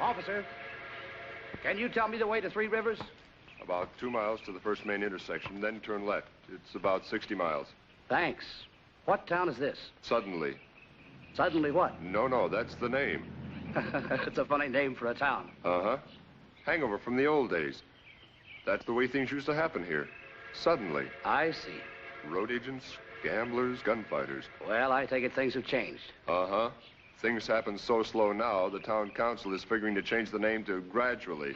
Officer, can you tell me the way to Three Rivers? About 2 miles to the first main intersection, then turn left. It's about 60 miles. Thanks. What town is this? Suddenly. Suddenly what? No, that's the name. It's a funny name for a town. Uh-huh. Hangover from the old days. That's the way things used to happen here. Suddenly. I see. Road agents, gamblers, gunfighters. Well, I take it things have changed. Uh-huh. Things happen so slow now, the town council is figuring to change the name to Gradually.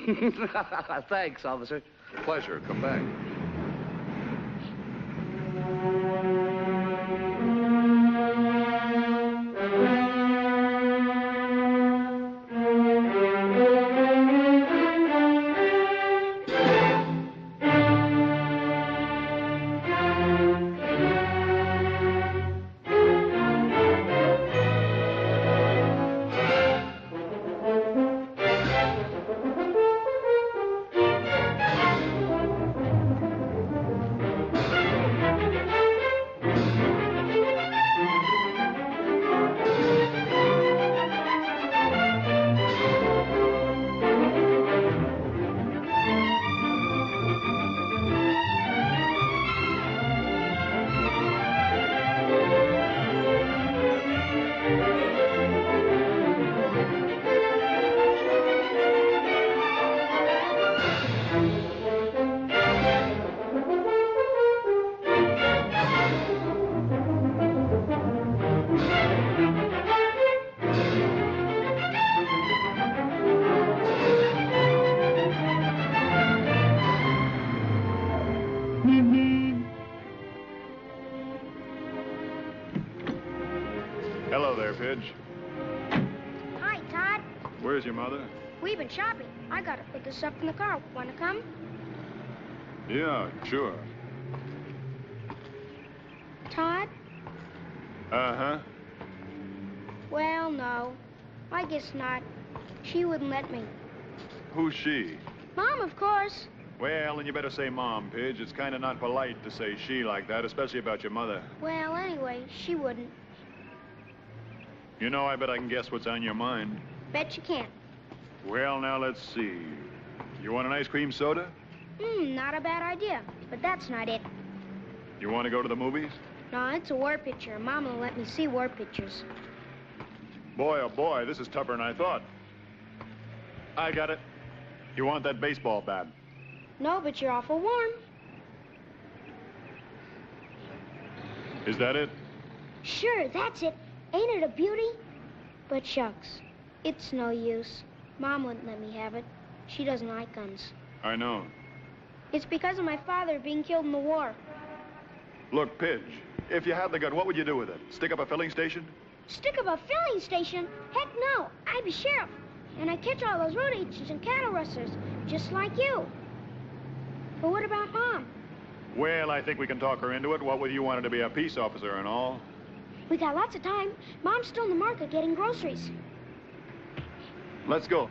Thanks, officer. Pleasure. Come back. Hello there, Pidge. Hi, Todd. Where's your mother? We've been shopping. I gotta put this up in the car. Wanna come? Yeah, sure. Todd? Uh-huh. Well, no. I guess not. She wouldn't let me. Who's she? Mom, of course. Well, then you better say Mom, Pidge. It's kind of not polite to say she like that, especially about your mother. Well, anyway, she wouldn't. You know, I bet I can guess what's on your mind. Bet you can't. Well, now, let's see. You want an ice cream soda? Not a bad idea. But that's not it. You want to go to the movies? No, it's a war picture. Mom won't let me see war pictures. Boy, oh boy, this is tougher than I thought. I got it. You want that baseball bat? No, but you're awful warm. Is that it? Sure, that's it. Ain't it a beauty? But shucks, it's no use. Mom wouldn't let me have it. She doesn't like guns. I know. It's because of my father being killed in the war. Look, Pidge, if you had the gun, what would you do with it? Stick up a filling station? Stick up a filling station? Heck no. I'd be sheriff. And I'd catch all those road agents and cattle rustlers, just like you. But what about Mom? Well, I think we can talk her into it. What with you wanting to be a peace officer and all? We got lots of time. Mom's still in the market getting groceries. Let's go.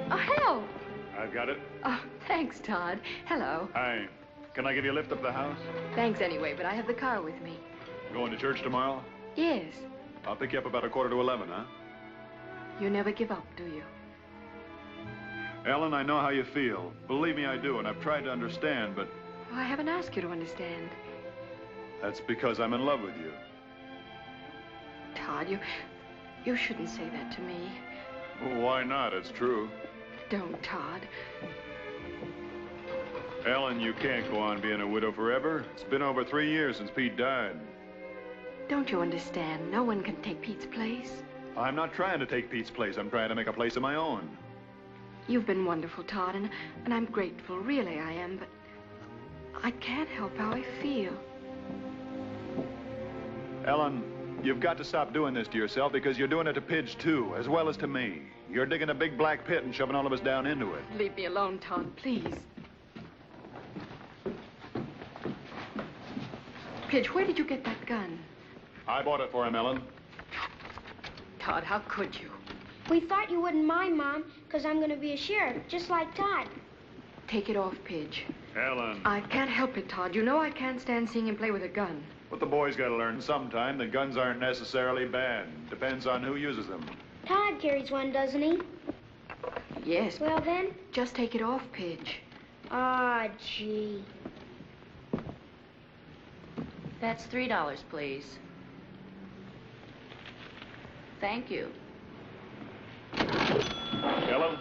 Oh, hello. I've got it. Oh, thanks, Todd. Hello. Hi. Can I give you a lift up the house? Thanks anyway, but I have the car with me. Going to church tomorrow? Yes. I'll pick you up about 11:15, huh? You never give up, do you? Ellen, I know how you feel. Believe me, I do, and I've tried to understand, but... Oh, I haven't asked you to understand. That's because I'm in love with you. Todd, you shouldn't say that to me. Well, why not? It's true. Don't, Todd. Ellen, you can't go on being a widow forever. It's been over 3 years since Pete died. Don't you understand? No one can take Pete's place. I'm not trying to take Pete's place. I'm trying to make a place of my own. You've been wonderful, Todd, and I'm grateful. Really, I am, but I can't help how I feel. Ellen, you've got to stop doing this to yourself because you're doing it to Pidge, too, as well as to me. You're digging a big black pit and shoving all of us down into it. Leave me alone, Todd, please. Pidge, where did you get that gun? I bought it for him, Ellen. Todd, how could you? We thought you wouldn't mind, Mom, because I'm going to be a sheriff, just like Todd. Take it off, Pidge. Helen. I can't help it, Todd. You know I can't stand seeing him play with a gun. But the boy's got to learn sometime that guns aren't necessarily bad. Depends on who uses them. Todd carries one, doesn't he? Yes. Well, then? Just take it off, Pidge. Ah, gee. That's $3, please. Thank you. Helen?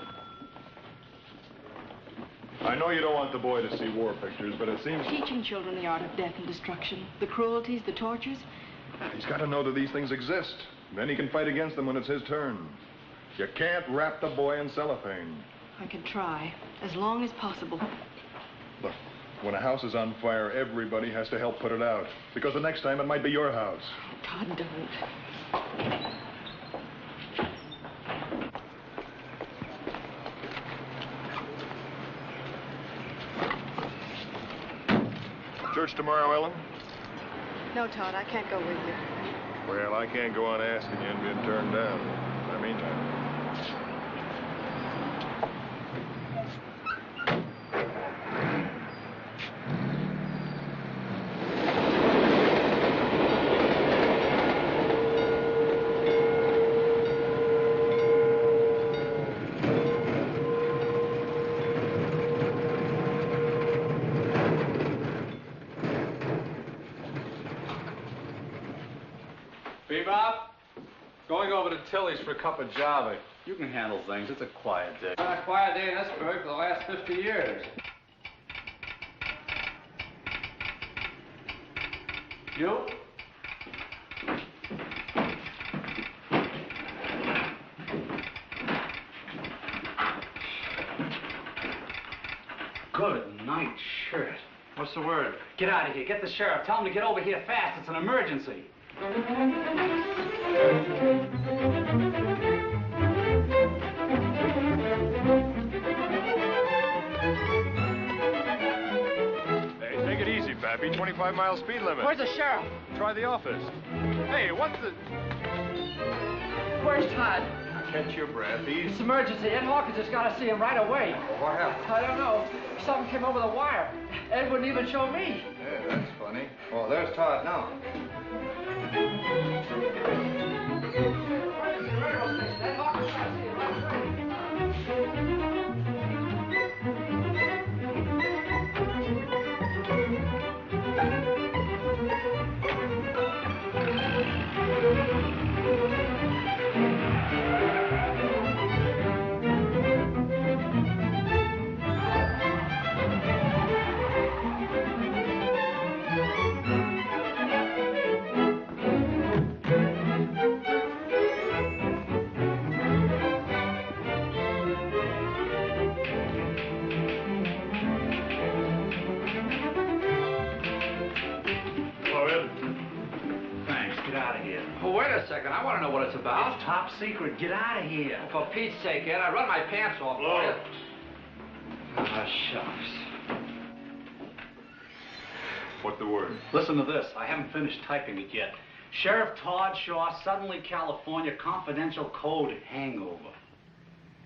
I know you don't want the boy to see war pictures, but it seems... Teaching children the art of death and destruction, the cruelties, the tortures. He's got to know that these things exist. Then he can fight against them when it's his turn. You can't wrap the boy in cellophane. I can try, as long as possible. Look, when a house is on fire, everybody has to help put it out. Because the next time it might be your house. Todd, don't. Church tomorrow, Ellen? No, Todd, I can't go with you. Well, I can't go on asking you and being turned down. In the meantime. Bebop, going over to Tilly's for a cup of Java. You can handle things. It's a quiet day. Been a quiet day in Esburg for the last 50 years. You? Good night, shirt. What's the word? Get out of here. Get the sheriff. Tell him to get over here fast. It's an emergency. Hey, take it easy, Pappy. 25-mile speed limit. Where's the sheriff? Try the office. Hey, what's the... Where's Todd? Catch your breath. It's emergency. Ed Hawkins has got to see him right away. What happened? I don't know. Something came over the wire. Ed wouldn't even show me. Yeah, that's funny. Oh, there's Todd now. Ed Hawkins got to see him right away. Second. I want to know what it's about. It's top secret. Get out of here. For Pete's sake, Ed, I run my pants off for you. Ah, shucks. What's the word? Listen to this. I haven't finished typing it yet. Sheriff Todd Shaw, Suddenly, California, confidential code hangover.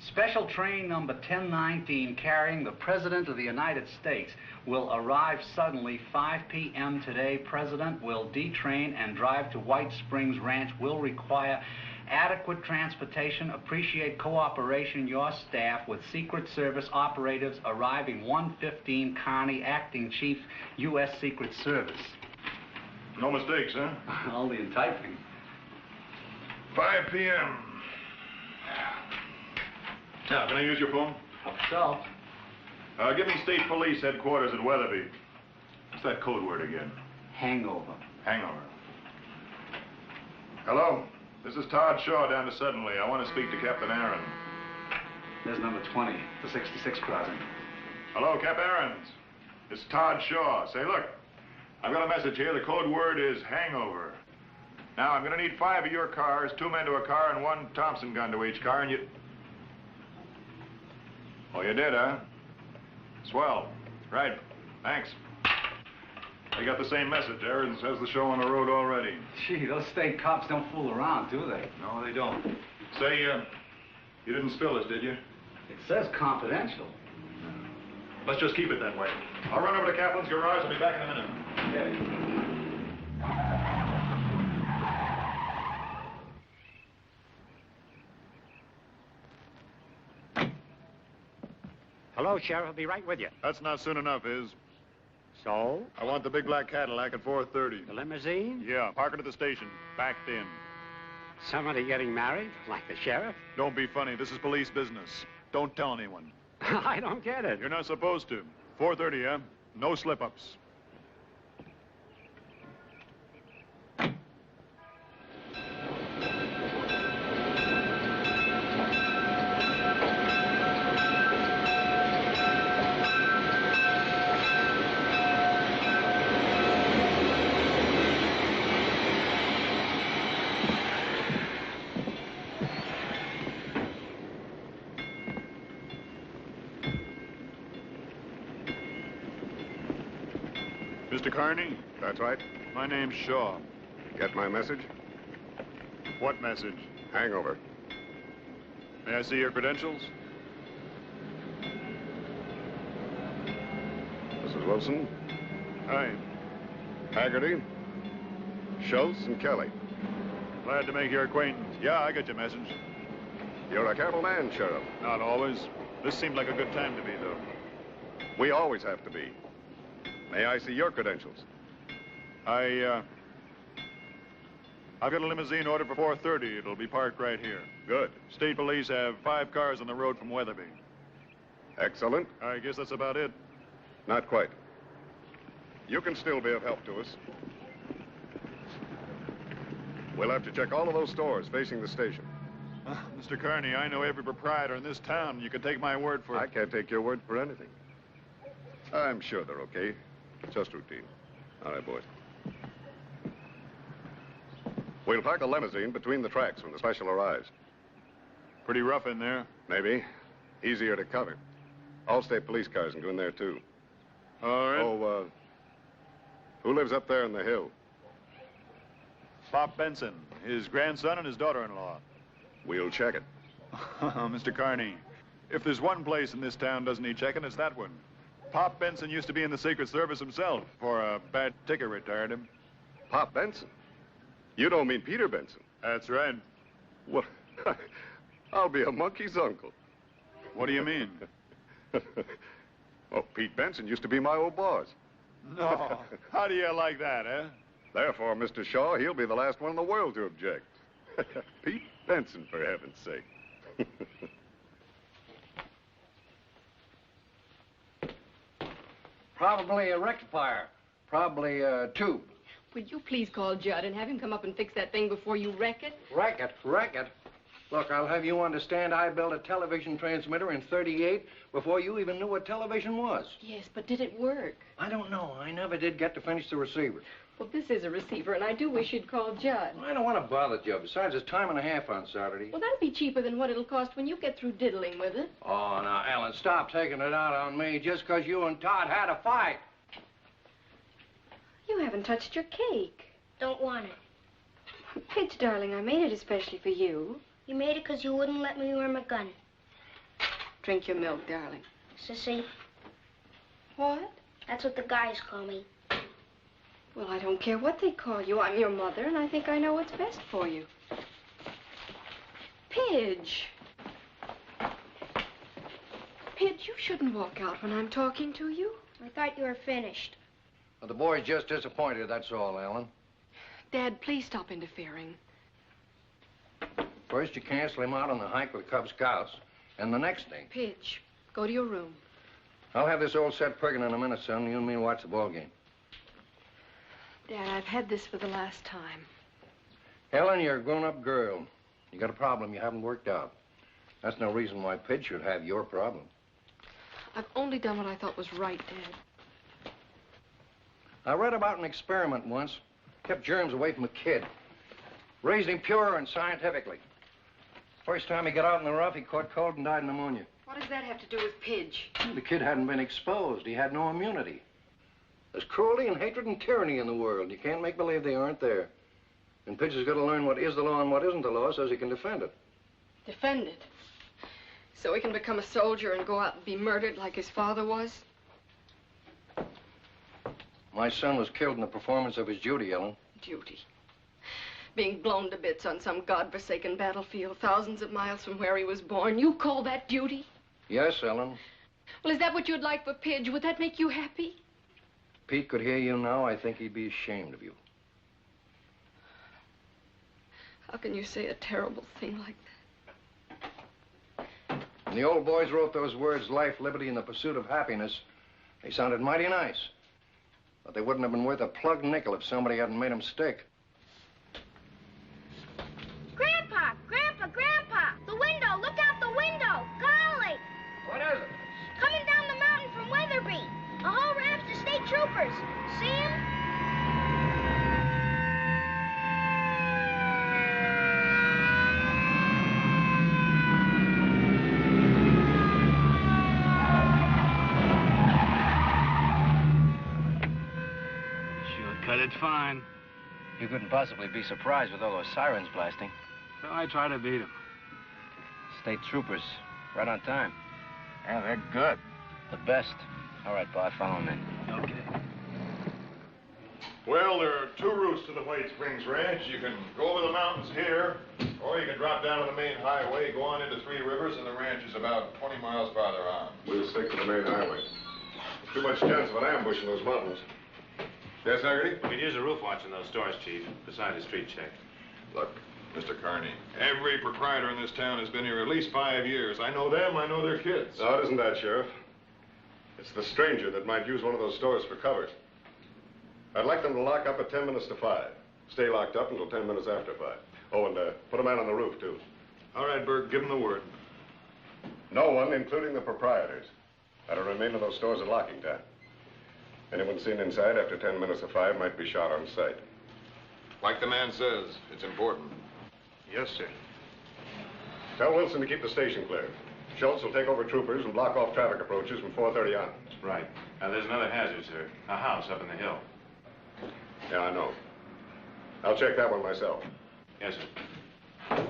Special train number 1019 carrying the President of the United States will arrive suddenly 5 p.m. today. President will detrain and drive to White Springs Ranch. Will require adequate transportation. Appreciate cooperation. Your staff with Secret Service operatives arriving 115 Kearney, Acting Chief, U.S. Secret Service. No mistakes, huh? Only in typing. 5 p.m. Now, can I use your phone? Hope so. Give me State Police Headquarters at Weatherby. What's that code word again? Hangover. Hangover. Hello? This is Todd Shaw down to Suddenly. I want to speak to Captain Aaron. There's number 20, the 66 crossing. Hello, Cap Aarons. It's Todd Shaw. Say, look, I've got a message here. The code word is hangover. Now, I'm going to need 5 of your cars, 2 men to a car, and 1 Thompson gun to each car, and you... Oh, you did, huh? Swell. Right. Thanks. They got the same message. Aarons has the show on the road already. Gee, those state cops don't fool around, do they? No, they don't. Say, You didn't spill this, did you? It says confidential. Let's just keep it that way. I'll run over to Kaplan's garage. I'll be back in a minute. Okay. Hello, Sheriff. I'll be right with you. That's not soon enough, is. So? I want the big black Cadillac at 4:30. The limousine? Yeah, park it at the station. Backed in. Somebody getting married? Like the sheriff? Don't be funny. This is police business. Don't tell anyone. I don't get it. You're not supposed to. 4:30, yeah? No slip-ups. Mr. Carney? That's right. My name's Shaw. Get my message? What message? Hangover. May I see your credentials? Mrs. Wilson, Hi. Haggerty, Schultz, and Kelly. Glad to make your acquaintance. Yeah, I got your message. You're a careful man, Sheriff. Not always. This seemed like a good time to be, though. We always have to be. May I see your credentials? I've got a limousine ordered for 4:30. It'll be parked right here. Good. State police have 5 cars on the road from Weatherby. Excellent. I guess that's about it. Not quite. You can still be of help to us. We'll have to check all of those stores facing the station. Mr. Carney, I know every proprietor in this town. You can take my word for it. I can't take your word for anything. I'm sure they're okay. Just routine. All right, boys. We'll park a limousine between the tracks when the special arrives. Pretty rough in there. Maybe. Easier to cover. All state police cars can go in there, too. All right. Oh, who lives up there in the hill? Pop Benson, his grandson and his daughter-in-law. We'll check it. Mr. Carney, if there's one place in this town doesn't need checking, it's that one. Pop Benson used to be in the Secret Service himself. For a bad ticker retired him. Pop Benson? You don't mean Peter Benson? That's right. What? I'll be a monkey's uncle. What do you mean? Oh, Pete Benson used to be my old boss. No. How do you like that, eh? Therefore, Mr. Shaw, he'll be the last one in the world to object. Pete Benson, for heaven's sake. Probably a rectifier. Probably a tube. Would you please call Judd and have him come up and fix that thing before you wreck it? Wreck it. Look, I'll have you understand I built a television transmitter in '38 before you even knew what television was. Yes, but did it work? I don't know. I never did get to finish the receiver. Well, this is a receiver, and I do wish you'd call Judd. I don't want to bother Joe. Besides, it's time and a half on Saturday. Well, that'll be cheaper than what it'll cost when you get through diddling with it. Oh, now, Ellen, stop taking it out on me just because you and Todd had a fight. You haven't touched your cake. Don't want it. Pidge, darling, I made it especially for you. You made it because you wouldn't let me wear my gun. Drink your milk, darling. Sissy, What? that's what the guys call me. Well, I don't care what they call you. I'm your mother, and I think I know what's best for you. Pidge. Pidge, you shouldn't walk out when I'm talking to you. I thought you were finished. Well, the boy's just disappointed, that's all, Ellen. Dad, please stop interfering. First, you cancel him out on the hike with Cub Scouts, and the next thing... Pidge, go to your room. I'll have this old set prigging in a minute, son. You and me watch the ball game. Dad, I've had this for the last time. Ellen, you're a grown-up girl. You got a problem you haven't worked out. That's no reason why Pidge should have your problem. I've only done what I thought was right, Dad. I read about an experiment once. Kept germs away from a kid. Raised him pure and scientifically. First time he got out in the rough, he caught cold and died of pneumonia. What does that have to do with Pidge? The kid hadn't been exposed. He had no immunity. There's cruelty and hatred and tyranny in the world. You can't make believe they aren't there. And Pidge has got to learn what is the law and what isn't the law so he can defend it. Defend it? So he can become a soldier and go out and be murdered like his father was? My son was killed in the performance of his duty, Ellen. Duty. Being blown to bits on some godforsaken battlefield thousands of miles from where he was born. You call that duty? Yes, Ellen. Well, is that what you'd like for Pidge? Would that make you happy? Pete could hear you now. I think he'd be ashamed of you. How can you say a terrible thing like that? When the old boys wrote those words, life, liberty, and the pursuit of happiness, they sounded mighty nice. But they wouldn't have been worth a plug nickel if somebody hadn't made them stick. Grandpa! Grandpa! Grandpa! The window! Look out the window! Golly! What is it? Coming down the mountain from Weatherby. A whole raft of state troopers. See 'em? Cut it fine. You couldn't possibly be surprised with all those sirens blasting. So I try to beat them. State troopers, right on time. Yeah, they're good. The best. All right, Bob, follow him in. Okay. Well, there are two routes to the White Springs Ranch. You can go over the mountains here, or you can drop down to the main highway, go on into Three Rivers, and the ranch is about 20 miles farther on. We'll stick to the main highway. Too much chance of an ambush in those mountains. Yes, Haggerty? We could use a roof watch in those stores, Chief, besides a street check. Look, Mr. Carney, every proprietor in this town has been here at least 5 years. I know them, I know their kids. No, it isn't that, Sheriff. It's the stranger that might use one of those stores for cover. I'd like them to lock up at 10 minutes to 5. Stay locked up until 10 minutes after 5. Oh, and put a man on the roof, too. All right, Berg, give them the word. No one, including the proprietors, are to remain in those stores at locking time. Anyone seen inside after 10 minutes of 5 might be shot on sight. Like the man says, it's important. Yes, sir. Tell Wilson to keep the station clear. Schultz will take over troopers and block off traffic approaches from 4:30 on. Right. Now, there's another hazard, sir. A house up in the hill. Yeah, I know. I'll check that one myself. Yes, sir.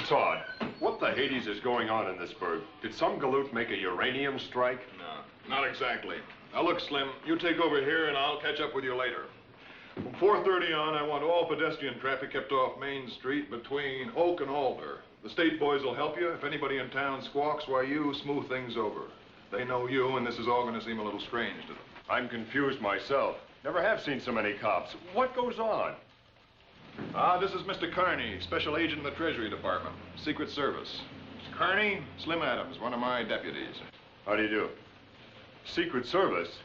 Todd, what the Hades is going on in this burg? Did some galoot make a uranium strike? No, not exactly. Now, look, Slim, you take over here, and I'll catch up with you later. From 4:30 on, I want all pedestrian traffic kept off Main Street between Oak and Alder. The state boys will help you. If anybody in town squawks, why, you smooth things over. They know you, and this is all going to seem a little strange to them. I'm confused myself. Never have seen so many cops. What goes on? This is Mr. Carney, Special Agent in the Treasury Department, Secret Service. Mr. Carney, Slim Adams, one of my deputies. How do you do? Secret Service?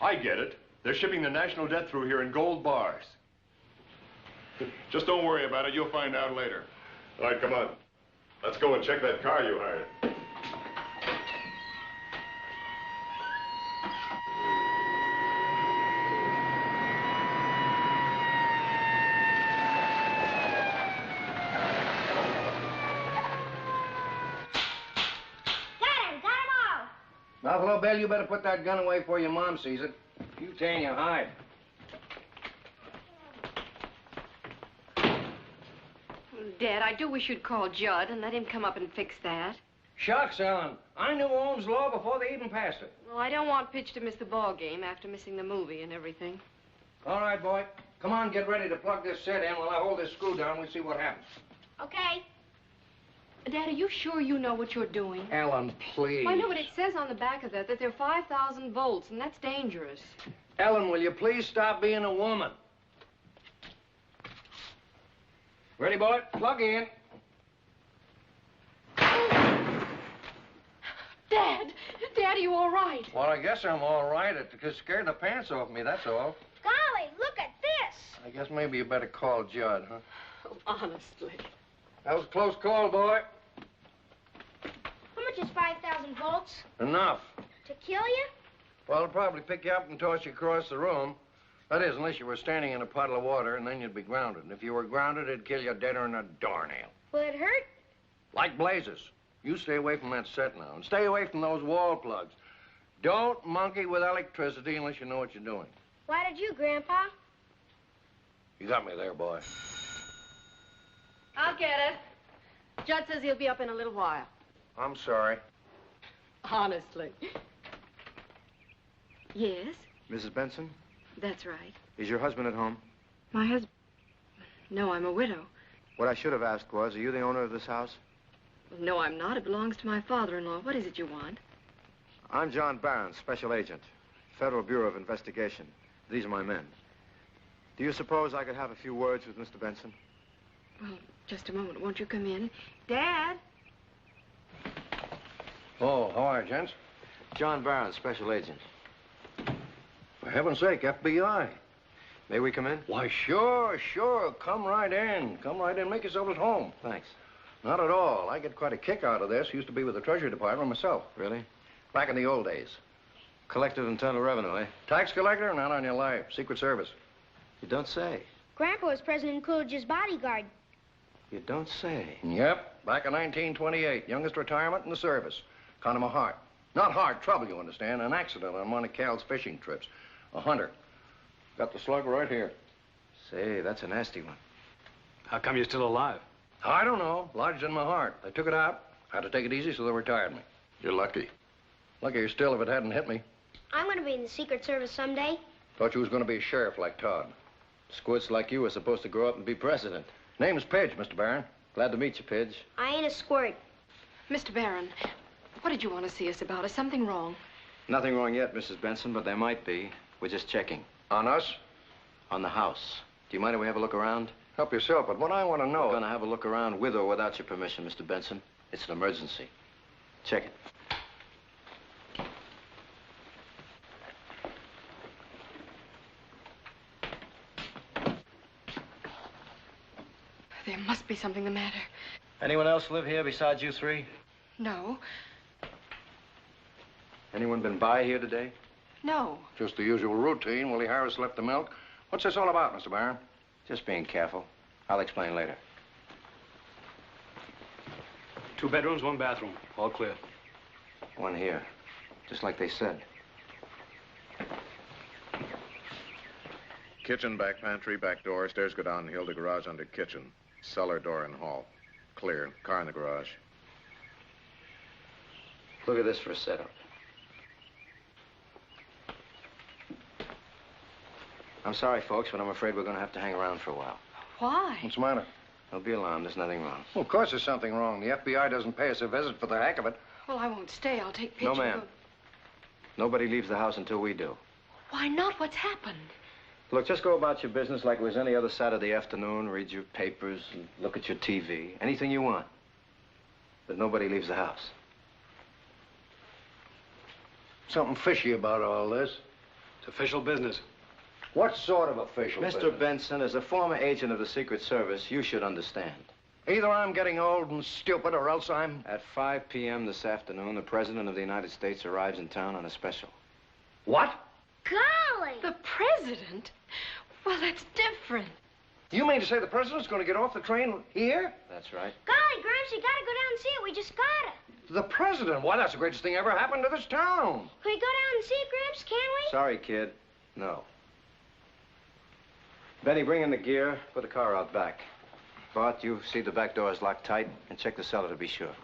I get it. They're shipping the national debt through here in gold bars. Just don't worry about it. You'll find out later. All right, come on. Let's go and check that car you hired. Buffalo Bill, you better put that gun away before your mom sees it. You tan your hide. Dad, I do wish you'd call Judd and let him come up and fix that. Shucks, Ellen. I knew Ohm's law before they even passed it. Well, I don't want Pitch to miss the ball game after missing the movie and everything. All right, boy. Come on, get ready to plug this set in while I hold this screw down. We'll see what happens. Okay. Dad, are you sure you know what you're doing? Ellen, please. I know, but it says on the back of that they're 5,000 volts, and that's dangerous. Ellen, will you please stop being a woman? Ready, boy? Plug in. Dad! Dad, are you all right? Well, I guess I'm all right. It just scared the pants off me, that's all. Golly, look at this. I guess maybe you better call Judd, huh? Oh, honestly. That was a close call, boy. How much is 5,000 volts? Enough. To kill you? Well, it'll probably pick you up and toss you across the room. That is, unless you were standing in a puddle of water, and then you'd be grounded. And if you were grounded, it'd kill you deader than a doornail. Will it hurt? Like blazes. You stay away from that set now, and stay away from those wall plugs. Don't monkey with electricity unless you know what you're doing. Why did you, Grandpa? You got me there, boy. I'll get it. Judd says he'll be up in a little while. I'm sorry. Honestly. Yes, Mrs. Benson, that's right. is your husband at home? My husband... No, I'm a widow. What I should have asked was, are you the owner of this house? No, I'm not. It belongs to my father-in-law. What is it you want? I'm John Barron, special agent, Federal Bureau of Investigation. These are my men. Do you suppose I could have a few words with Mr. Benson? Well, just a moment. Won't you come in? Dad? Oh, how are you, gents? John Barron, special agent. For heaven's sake, FBI. May we come in? Why, sure. Come right in. Come right in. Make yourself at home. Thanks. Not at all. I get quite a kick out of this. Used to be with the Treasury Department myself. Really? Back in the old days. Collector of Internal Revenue, eh? Tax collector? Not on your life. Secret Service. You don't say. Grandpa was President Coolidge's bodyguard. You don't say. Yep. Back in 1928. Youngest retirement in the service. Kind of a heart. Not heart trouble, you understand. An accident on one of Cal's fishing trips. A hunter. Got the slug right here. Say, that's a nasty one. How come you're still alive? I don't know. Lodged in my heart. They took it out. Had to take it easy, so they retired me. You're lucky. Luckier still if it hadn't hit me. I'm going to be in the Secret Service someday. Thought you was going to be a sheriff like Todd. Squirts like you were supposed to grow up and be president. Name's Pidge, Mr. Barron. Glad to meet you, Pidge. I ain't a squirt. Mr. Barron, what did you want to see us about? Is something wrong? Nothing wrong yet, Mrs. Benson, but there might be. We're just checking. On us? On the house. Do you mind if we have a look around? Help yourself, but what I want to know... We're going to have a look around with or without your permission, Mr. Benson. It's an emergency. Check it. There must be something the matter. Anyone else live here besides you three? No. Anyone been by here today? No. Just the usual routine. Willie Harris left the milk. What's this all about, Mr. Barron? Just being careful. I'll explain later. 2 bedrooms, 1 bathroom. All clear. One here. Just like they said. Kitchen, back pantry, back door. Stairs go downhill to garage under kitchen. Cellar door in hall. Clear. Car in the garage. Look at this for a setup. I'm sorry, folks, but I'm afraid we're going to have to hang around for a while. Why? What's the matter? Don't be alarmed. There's nothing wrong. Well, of course there's something wrong. The FBI doesn't pay us a visit for the heck of it. Well, I won't stay. I'll take pictures. No, ma'am. Nobody leaves the house until we do. Why not? What's happened? Look, just go about your business like it was any other Saturday afternoon. Read your papers and look at your TV. Anything you want. But nobody leaves the house. Something fishy about all this. It's official business. What sort of official Mr. business? Benson, as a former agent of the Secret Service, you should understand. Either I'm getting old and stupid or else I'm... At 5 p.m. this afternoon, the President of the United States arrives in town on a special. What? Golly! The president? Well, that's different. You mean to say the president's going to get off the train here? That's right. Golly, Gramps, you gotta go down and see it. We just got it. The president? Why, that's the greatest thing ever happened to this town. Can we go down and see it, Gramps? Can we? Sorry, kid. No. Benny, bring in the gear. Put the car out back. Bart, you see the back door is locked tight, and check the cellar to be sure.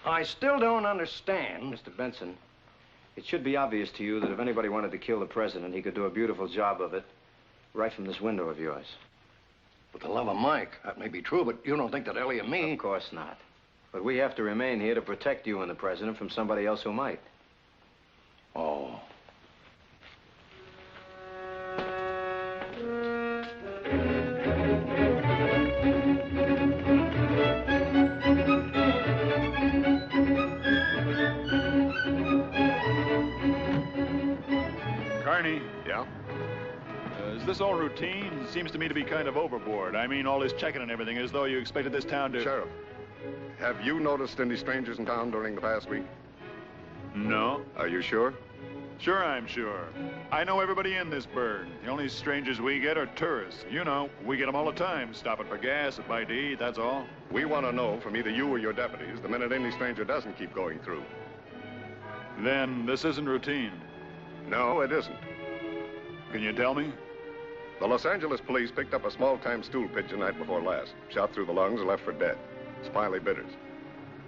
I still don't understand. Mr. Benson, it should be obvious to you that if anybody wanted to kill the president, he could do a beautiful job of it right from this window of yours. With the love of Mike, that may be true, but you don't think that Ellie and me... Of course not. But we have to remain here to protect you and the president from somebody else who might. Oh. Carney. Yeah? Is this all routine? Seems to me to be kind of overboard. I mean, all this checking and everything, as though you expected this town to... Sheriff, have you noticed any strangers in town during the past week? No. Are you sure? Sure, I'm sure. I know everybody in this burg. The only strangers we get are tourists. You know, we get them all the time, stopping for gas and bite to eat, that's all. We want to know from either you or your deputies the minute any stranger doesn't keep going through. Then this isn't routine. No, it isn't. Can you tell me? The Los Angeles police picked up a small-time stool pigeon night before last. Shot through the lungs and left for dead. Smiley Bitters.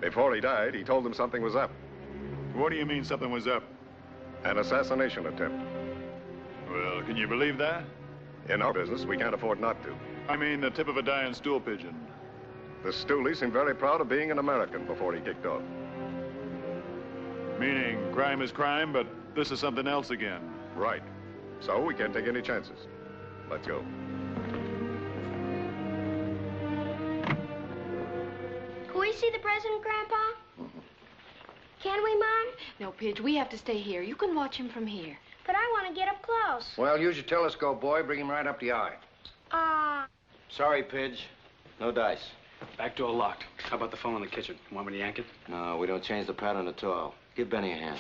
Before he died, he told them something was up. What do you mean something was up? An assassination attempt. Well, can you believe that? In our business, we can't afford not to. I mean the tip of a dying stool pigeon. The stoolie seemed very proud of being an American before he kicked off. Meaning crime is crime, but this is something else again. Right. So we can't take any chances. Let's go. Can we see the president, Grandpa? Can we, Mom? No, Pidge, we have to stay here. You can watch him from here. But I want to get up close. Well, use your telescope, boy. Bring him right up the eye. Sorry, Pidge. No dice. Back door locked. How about the phone in the kitchen? Want me to yank it? No, we don't change the pattern at all. Give Benny a hand.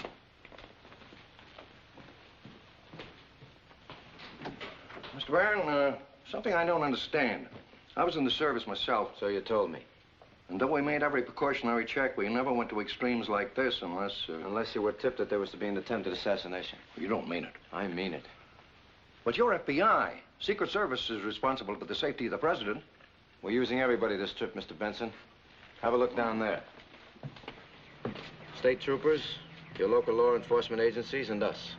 Mr. Barron, something I don't understand. I was in the service myself. So you told me. And though we made every precautionary check, we never went to extremes like this unless... Unless you were tipped that there was to be an attempted assassination. You don't mean it. I mean it. But you're FBI. Secret Service is responsible for the safety of the president. We're using everybody this trip, Mr. Benson. Have a look down there. State troopers, your local law enforcement agencies, and us.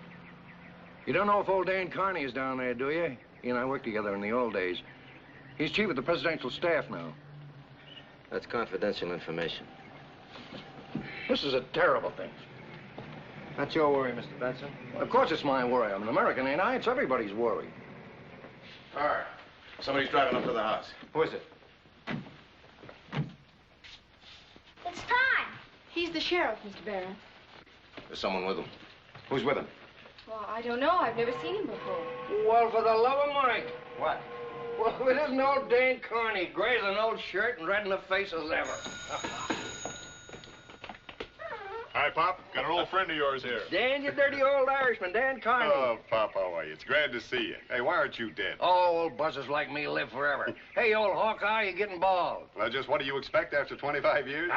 You don't know if old Dan Carney is down there, do you? He and I worked together in the old days. He's chief of the presidential staff now. That's confidential information. This is a terrible thing. Not your worry, Mr. Benson. Well, of course it's my worry. I'm an American, ain't I? It's everybody's worry. Car. Somebody's driving up to the house. Who is it? It's time. He's the sheriff, Mr. Barron. There's someone with him. Who's with him? Well, I don't know. I've never seen him before. Well, for the love of Mike. What? Well, it isn't old Dan Carney, gray as an old shirt and red in the face as ever. Hi, Pop. Got an old friend of yours here. Dan, you dirty old Irishman, Dan Carney. Oh, Pop, how are you? It's glad to see you. Hey, why aren't you dead? Oh, old buzzers like me live forever. Hey, old Hawkeye, you're getting bald. Well, just what do you expect after 25 years?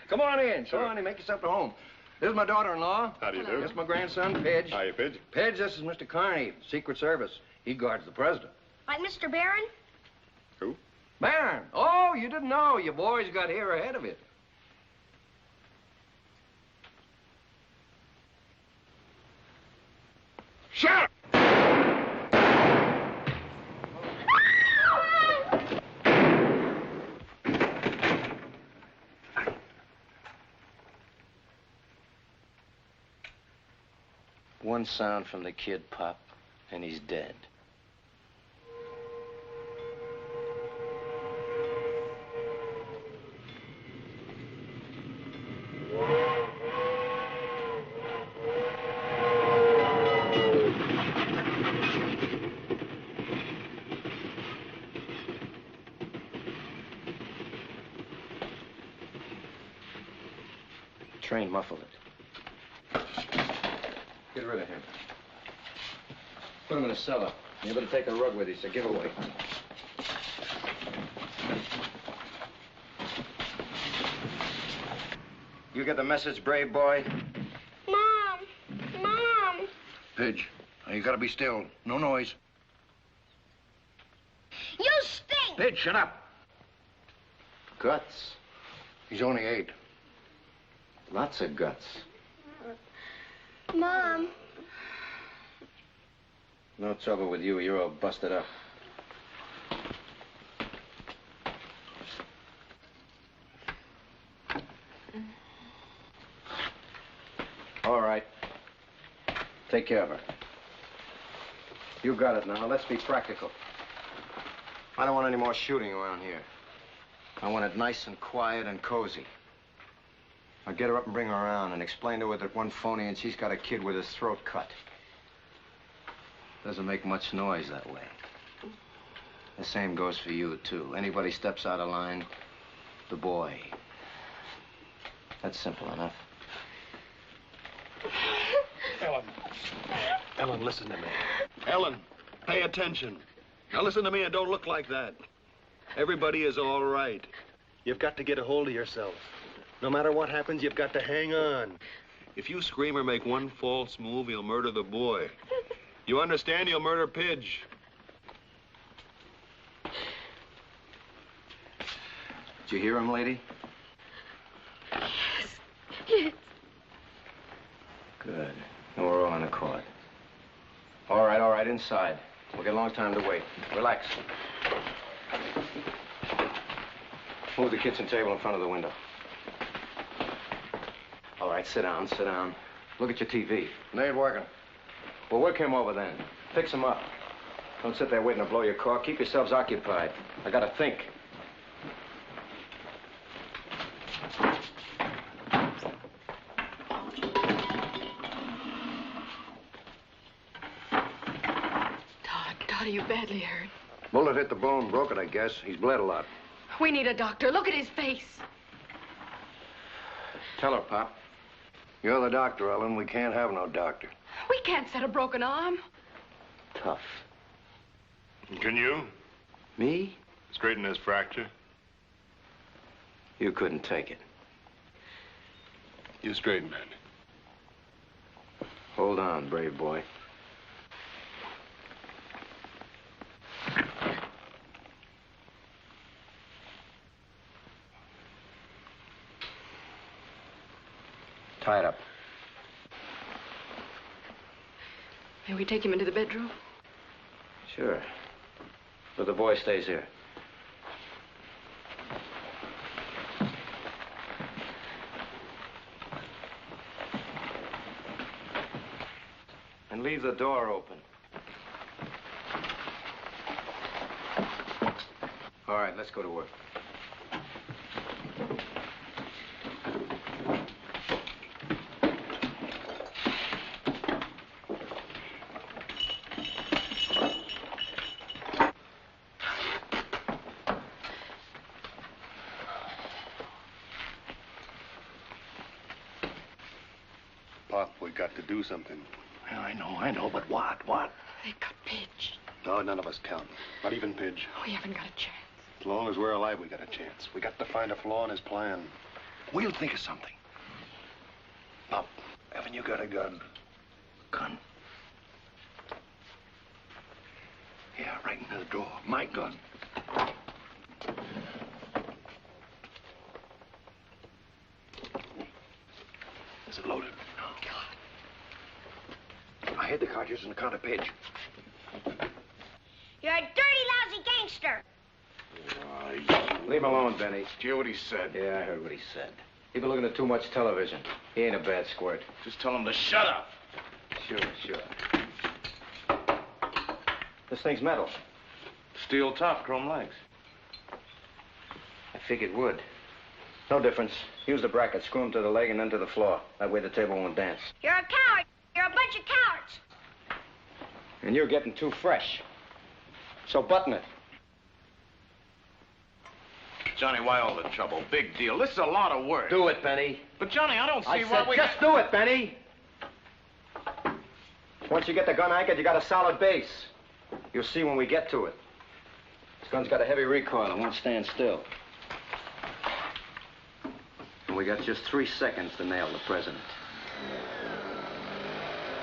Come on in. Sure. Come on in, make yourself at home. This is my daughter-in-law. How do you do? This is my grandson, Pidge. Hiya, Pidge. Pidge, this is Mr. Carney, Secret Service. He guards the president. Like Mr. Barron? Who? Barron. Oh, you didn't know. Your boys got here ahead of it. Shut up! One sound from the kid, Pop, and he's dead. Train muffled it. Get rid of him. Put him in a cellar. You better take a rug with you, so give away. You get the message, brave boy? Mom! Mom! Pidge, now you gotta be still. No noise. You stink! Pidge, shut up. Guts. He's only 8. Lots of guts. Mom. No trouble with you. You're all busted up. All right. Take care of her. You got it now. Let's be practical. I don't want any more shooting around here. I want it nice and quiet and cozy. I'll get her up and bring her around and explain to her that one phony and she's got a kid with his throat cut. Doesn't make much noise that way. The same goes for you, too. Anybody steps out of line, the boy. That's simple enough. Ellen, listen to me. Ellen, pay attention. Now listen to me and don't look like that. Everybody is all right. You've got to get a hold of yourself. No matter what happens, you've got to hang on. If you scream or make one false move, you'll murder the boy. You understand? You'll murder Pidge. Did you hear him, lady? Yes. Good. Now we're all in accord. All right, inside. We'll get a long time to wait. Relax. Move the kitchen table in front of the window. All right, sit down. Look at your TV. It ain't working. Well, work him over then. Fix him up. Don't sit there waiting to blow your cork. Keep yourselves occupied. I gotta think. Todd, are you badly hurt? Bullet hit the bone, broke it, I guess. He's bled a lot. We need a doctor. Look at his face. Tell her, Pop. You're the doctor, Ellen. We can't have no doctor. We can't set a broken arm. Tough. Can you? Me? Straighten this fracture. You couldn't take it. You straighten it. Hold on, brave boy. Tie it up. May we take him into the bedroom? Sure. But the boy stays here. And leave the door open. All right, let's go to work. Pop, we got to do something. Yeah, I know, but what? They've got Pidge. No, none of us count. Not even Pidge. We haven't got a chance. As long as we're alive, we got a chance. We got to find a flaw in his plan. We'll think of something. Pop, haven't you got a gun? Gun? Yeah, right in the drawer. My gun. Is it loaded? No. I hid the cartridges in the counter page. You're a dirty, lousy gangster. Leave him alone, Benny. Did you hear what he said? Yeah, I heard what he said. He's been looking at too much television. He ain't a bad squirt. Just tell him to shut up. Sure. This thing's metal. Steel top, chrome legs. I figured wood. No difference. Use the bracket, screw him to the leg and then to the floor. That way the table won't dance. You're a coward. You're a bunch of cowards. And you're getting too fresh. So button it. Johnny, why all the trouble? Big deal. This is a lot of work. Do it, Benny. But, Johnny, I don't see I why said we... just do it, Benny. Once you get the gun anchored, you got a solid base. You'll see when we get to it. This gun's got a heavy recoil. It won't stand still. And we got just 3 seconds to nail the president.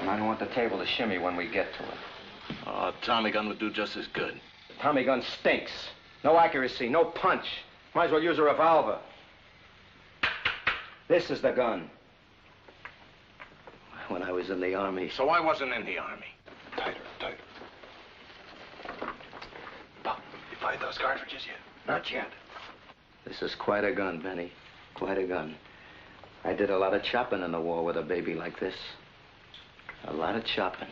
And I don't want the table to shimmy when we get to it. Oh, Tommy gun would do just as good. The Tommy gun stinks. No accuracy, no punch. Might as well use a revolver. This is the gun. When I was in the Army. So I wasn't in the Army. Tighter. Pop, you find those cartridges yet? Not yet. This is quite a gun, Benny. Quite a gun. I did a lot of chopping in the war with a baby like this. A lot of chopping.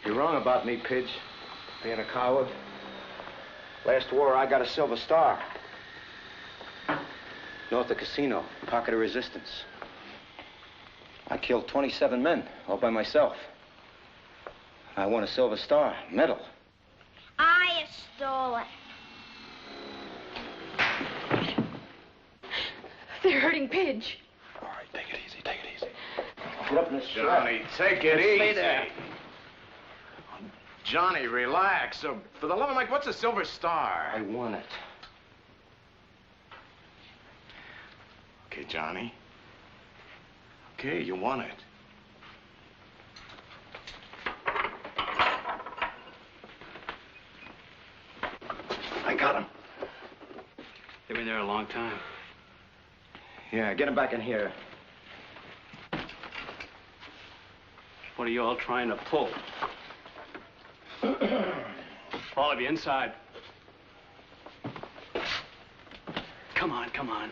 You're wrong about me, Pidge. Being a coward. Last war, I got a Silver Star. North of Casino, pocket of resistance. I killed 27 men, all by myself. I won a Silver Star, medal. I stole it. They're hurting Pidge. All right, take it easy. Get up in this Johnny, take it easy. Stay there. Johnny, relax. For the love of Mike, what's a Silver Star? I won it. Okay, Johnny. Okay, you won it. long time. Yeah, get him back in here. What are you all trying to pull? All of you inside. Come on, come on.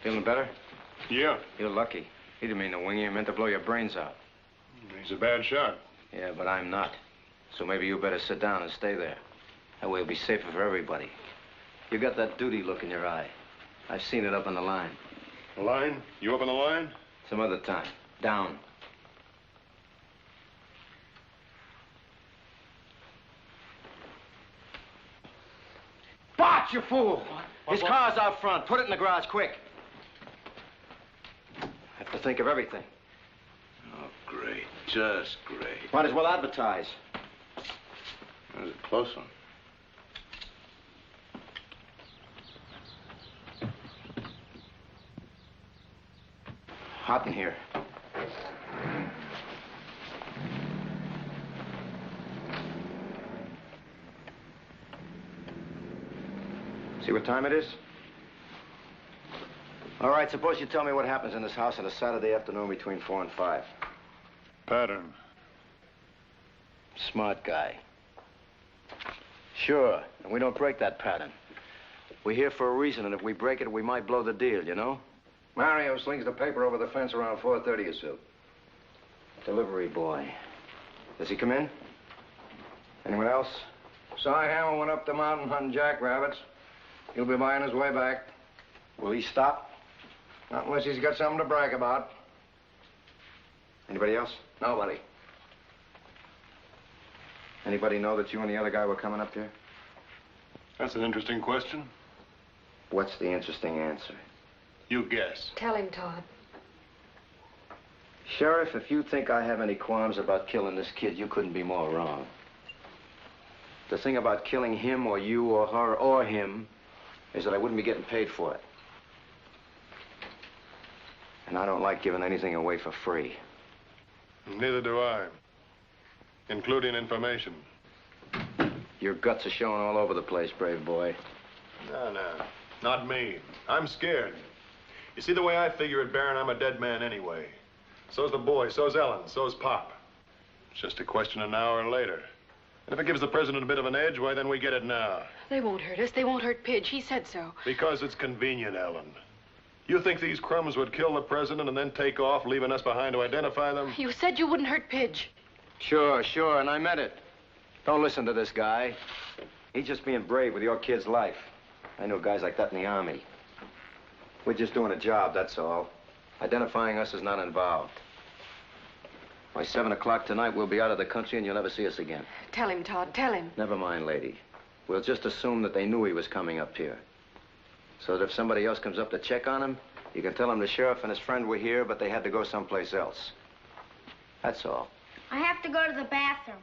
Feeling better? Yeah. You're lucky. He didn't mean to wing you. He meant to blow your brains out. He's a bad shot. Yeah, but I'm not. So maybe you better sit down and stay there. That way it'll be safer for everybody. You got that duty look in your eye. I've seen it up on the line. The line? You up on the line? Some other time. Down. Bart, you fool! His car's out front. Put it in the garage, quick. I have to think of everything. Oh, great. Just great. Might as well advertise. That was a close one. Hot in here. See what time it is? All right, suppose you tell me what happens in this house on a Saturday afternoon between 4 and 5. Pattern. Smart guy. Sure, and we don't break that pattern. We're here for a reason, and if we break it, we might blow the deal, you know? Mario slings the paper over the fence around 4:30 or so. Delivery boy. Does he come in? Anyone else? Cy Hammer went up the mountain hunting jackrabbits. He'll be by on his way back. Will he stop? Not unless he's got something to brag about. Anybody else? Nobody. Anybody know that you and the other guy were coming up here? That's an interesting question. What's the interesting answer? You guess. Tell him, Todd. Sheriff, if you think I have any qualms about killing this kid, you couldn't be more wrong. The thing about killing him or you or her or him is that I wouldn't be getting paid for it. And I don't like giving anything away for free. Neither do I. Including information. Your guts are showing all over the place, brave boy. No, not me. I'm scared. You see, the way I figure it, Baron, I'm a dead man anyway. So's the boy, so's Ellen, so's Pop. It's just a question of an hour later. And if it gives the president a bit of an edge, why, then we get it now. They won't hurt us. They won't hurt Pidge. He said so. Because it's convenient, Ellen. You think these crumbs would kill the president and then take off, leaving us behind to identify them? You said you wouldn't hurt Pidge. Sure, and I meant it. Don't listen to this guy. He's just being brave with your kid's life. I know guys like that in the Army. We're just doing a job, that's all. Identifying us is not involved. By 7 o'clock tonight, we'll be out of the country and you'll never see us again. Tell him, Todd, tell him. Never mind, lady. We'll just assume that they knew he was coming up here. So that if somebody else comes up to check on him, you can tell him the sheriff and his friend were here, but they had to go someplace else. That's all. I have to go to the bathroom.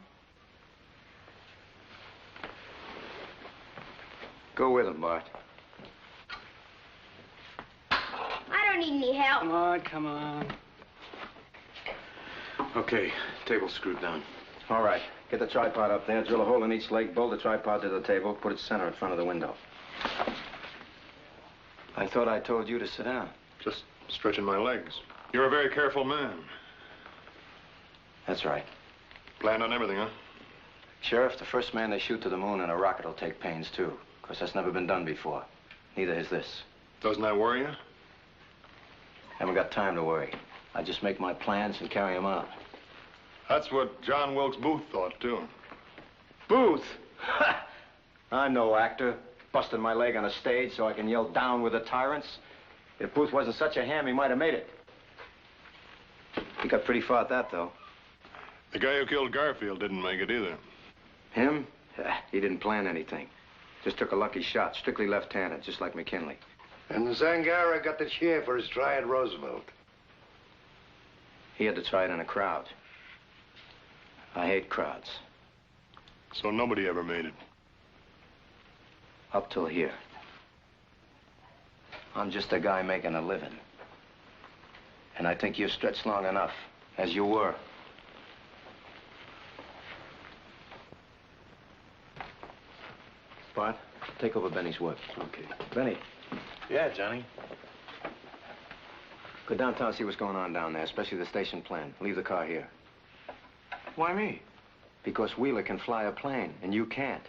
Go with him, Bart. I don't need any help. Come on. Okay, table screwed down. All right. Get the tripod up there, drill a hole in each leg, bolt the tripod to the table, put it center in front of the window. I thought I told you to sit down. Just stretching my legs. You're a very careful man. That's right. Planned on everything, huh? Sheriff, the first man they shoot to the moon in a rocket will take pains, too. Because that's never been done before. Neither has this. Doesn't that worry you? Haven't got time to worry. I just make my plans and carry them out. That's what John Wilkes Booth thought, too. Booth? I'm no actor. Busting my leg on a stage so I can yell down with the tyrants. If Booth wasn't such a ham, he might have made it. He got pretty far at that, though. The guy who killed Garfield didn't make it either. Him? He didn't plan anything. Just took a lucky shot, strictly left-handed, just like McKinley. And Zangara got the cheer for his try at Roosevelt. He had to try it in a crowd. I hate crowds. So nobody ever made it? Up till here. I'm just a guy making a living. And I think you've stretched long enough, as you were. Bart. Take over Benny's work. Okay. Benny, Yeah, Johnny. go downtown, see what's going on down there, especially the station plan. Leave the car here. Why me? Because Wheeler can fly a plane, and you can't.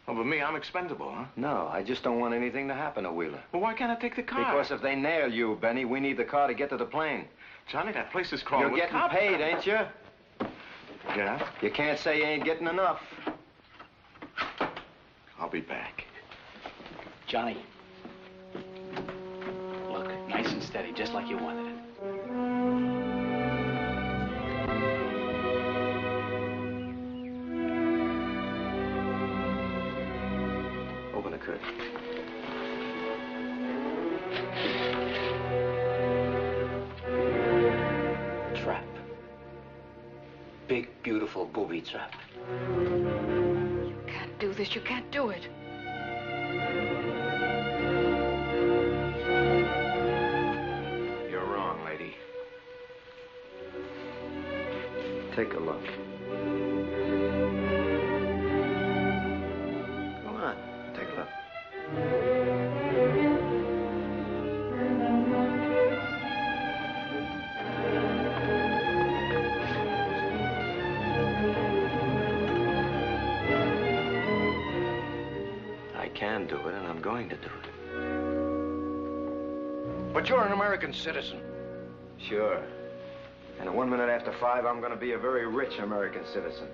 Oh, but me, I'm expendable, huh? No, I just don't want anything to happen to Wheeler. Well, why can't I take the car? Because if they nail you, Benny, we need the car to get to the plane. Johnny, that place is crawling You're with getting cops. paid, ain't you? Yeah? You can't say you ain't getting enough. I'll be back. Johnny. Look, nice and steady, just like you wanted it. Open the curtain. Trap. Big, beautiful booby trap. You can't do this. You can't do it. You're wrong, lady. Take a look. Go on, take a look. I can do it, and I'm going to do it. But you're an American citizen. Sure. And at 1 minute after 5, I'm going to be a very rich American citizen.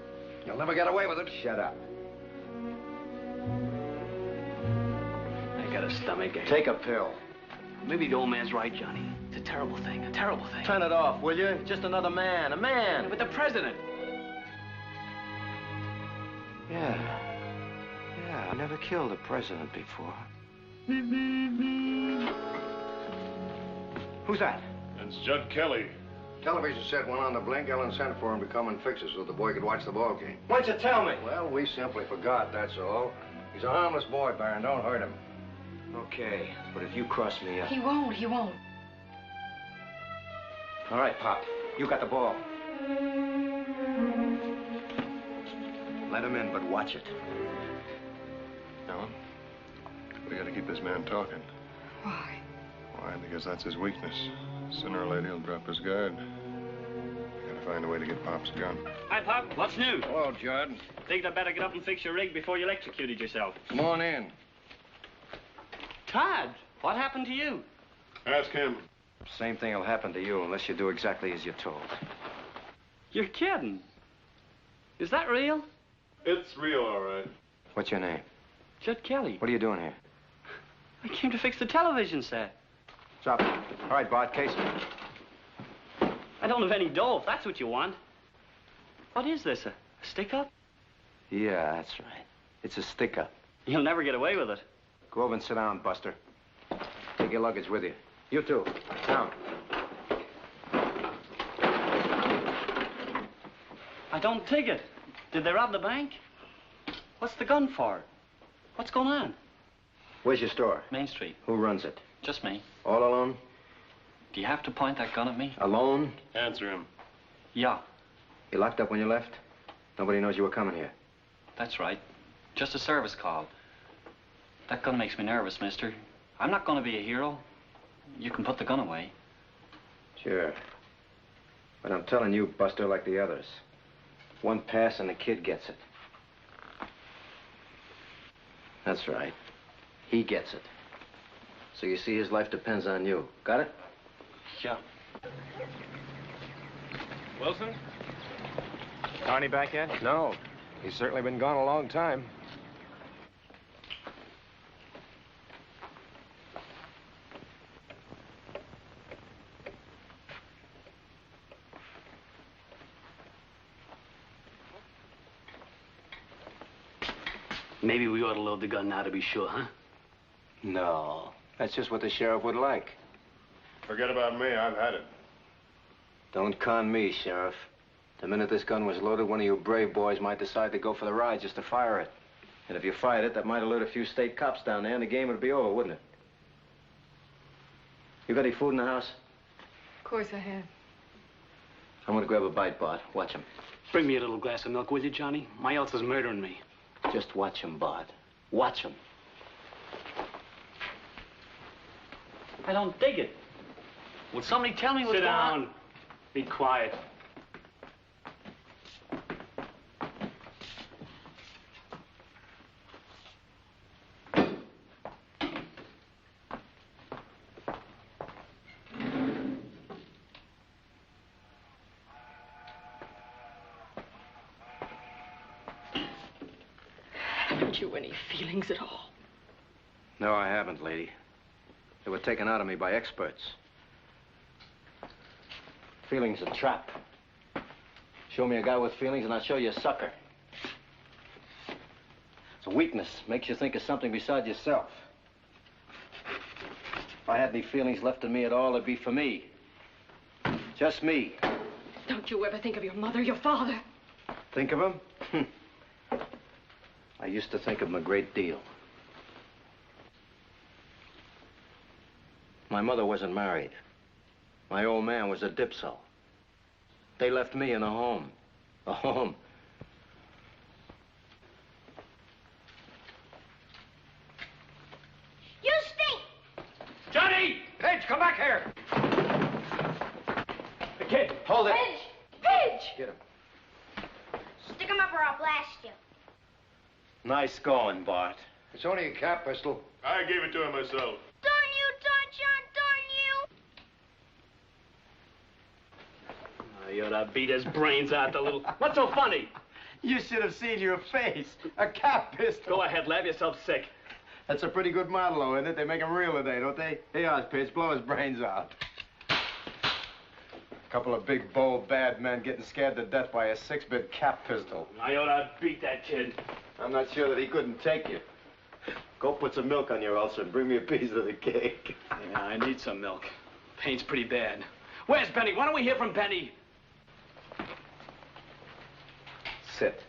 You'll never get away with it. Shut up. I got a stomach ache. Take a pill. Maybe the old man's right, Johnny. It's a terrible thing, a terrible thing. Turn it off, will you? Just another man, a man. But the president. Yeah. Yeah, I never killed a president before. Who's that? It's Judd Kelly. Television set went on the blink. Ellen sent for him to come and fix it so the boy could watch the ball game. Why'd you tell me? Well, we simply forgot, that's all. He's a harmless boy, Baron. Don't hurt him. Okay, but if you cross me up... He won't. He won't. All right, Pop. You got the ball. Let him in, but watch it. Ellen, we gotta keep this man talking. Why? Why? Because that's his weakness. Sooner or later, he'll drop his guard. We gotta find a way to get Pop's gun. Hi, Pop. What's new? Hello, Judd. Think I'd better get up and fix your rig before you electrocuted yourself. Come on in. Todd, what happened to you? Ask him. Same thing will happen to you unless you do exactly as you're told. You're kidding. Is that real? It's real, all right. What's your name? Judd Kelly. What are you doing here? I came to fix the television set. Drop it. All right, Bart, case me. I don't have any dough, if that's what you want. What is this, a stick-up? Yeah, that's right. It's a stick-up. You'll never get away with it. Go over and sit down, Buster. Take your luggage with you. You too. Down. I don't take it. Did they rob the bank? What's the gun for? What's going on? Where's your store? Main Street. Who runs it? Just me. All alone? Do you have to point that gun at me? Alone? Answer him. Yeah, You locked up when you left? Nobody knows you were coming here. that's right. Just a service call. That gun makes me nervous, mister. I'm not going to be a hero. You can put the gun away. Sure. But I'm telling you, Buster, like the others. One pass and the kid gets it. That's right. He gets it. So you see, his life depends on you. Got it? Yeah. Wilson? Carney back yet? No. He's certainly been gone a long time. Maybe we ought to load the gun now to be sure, huh? No. That's just what the sheriff would like. Forget about me. I've had it. Don't con me, Sheriff. The minute this gun was loaded, one of you brave boys might decide to go for the ride just to fire it. And if you fired it, that might alert a few state cops down there, and the game would be over, wouldn't it? You got any food in the house? Of course I have. I'm gonna grab a bite, Bart. Watch him. Bring me a little glass of milk, will you, Johnny? My health is murdering me. Just watch him, Bart. Watch him. I don't dig it. Will somebody tell me what's going on? Sit down. Be quiet. Haven't you any feelings at all? No, I haven't, lady. They were taken out of me by experts. Feelings a trap. Show me a guy with feelings and I'll show you a sucker. It's a weakness. Makes you think of something besides yourself. If I had any feelings left in me at all, it'd be for me. Just me. Don't you ever think of your mother, your father? Think of him? I used to think of him a great deal. My mother wasn't married. My old man was a dipso. They left me in a home. A home. You stink! Johnny! Pidge, come back here! The kid, hold it. Pidge! Pidge! Get him. Stick him up or I'll blast you. Nice going, Bart. It's only a cap pistol. I gave it to him myself. Darn you, Don John, darn you! You ought to beat his brains out, the little... What's so funny? You should have seen your face. A cap pistol. Go ahead, laugh yourself sick. That's a pretty good model, though, isn't it? They make them real today, don't they? Here, Ozpitch, blow his brains out. A couple of big, bold, bad men getting scared to death by a 6-bit cap pistol. I ought to beat that kid. I'm not sure that he couldn't take you. Go put some milk on your ulcer and bring me a piece of the cake. Yeah, I need some milk. Pain's pretty bad. Where's Benny? Why don't we hear from Benny? Sit.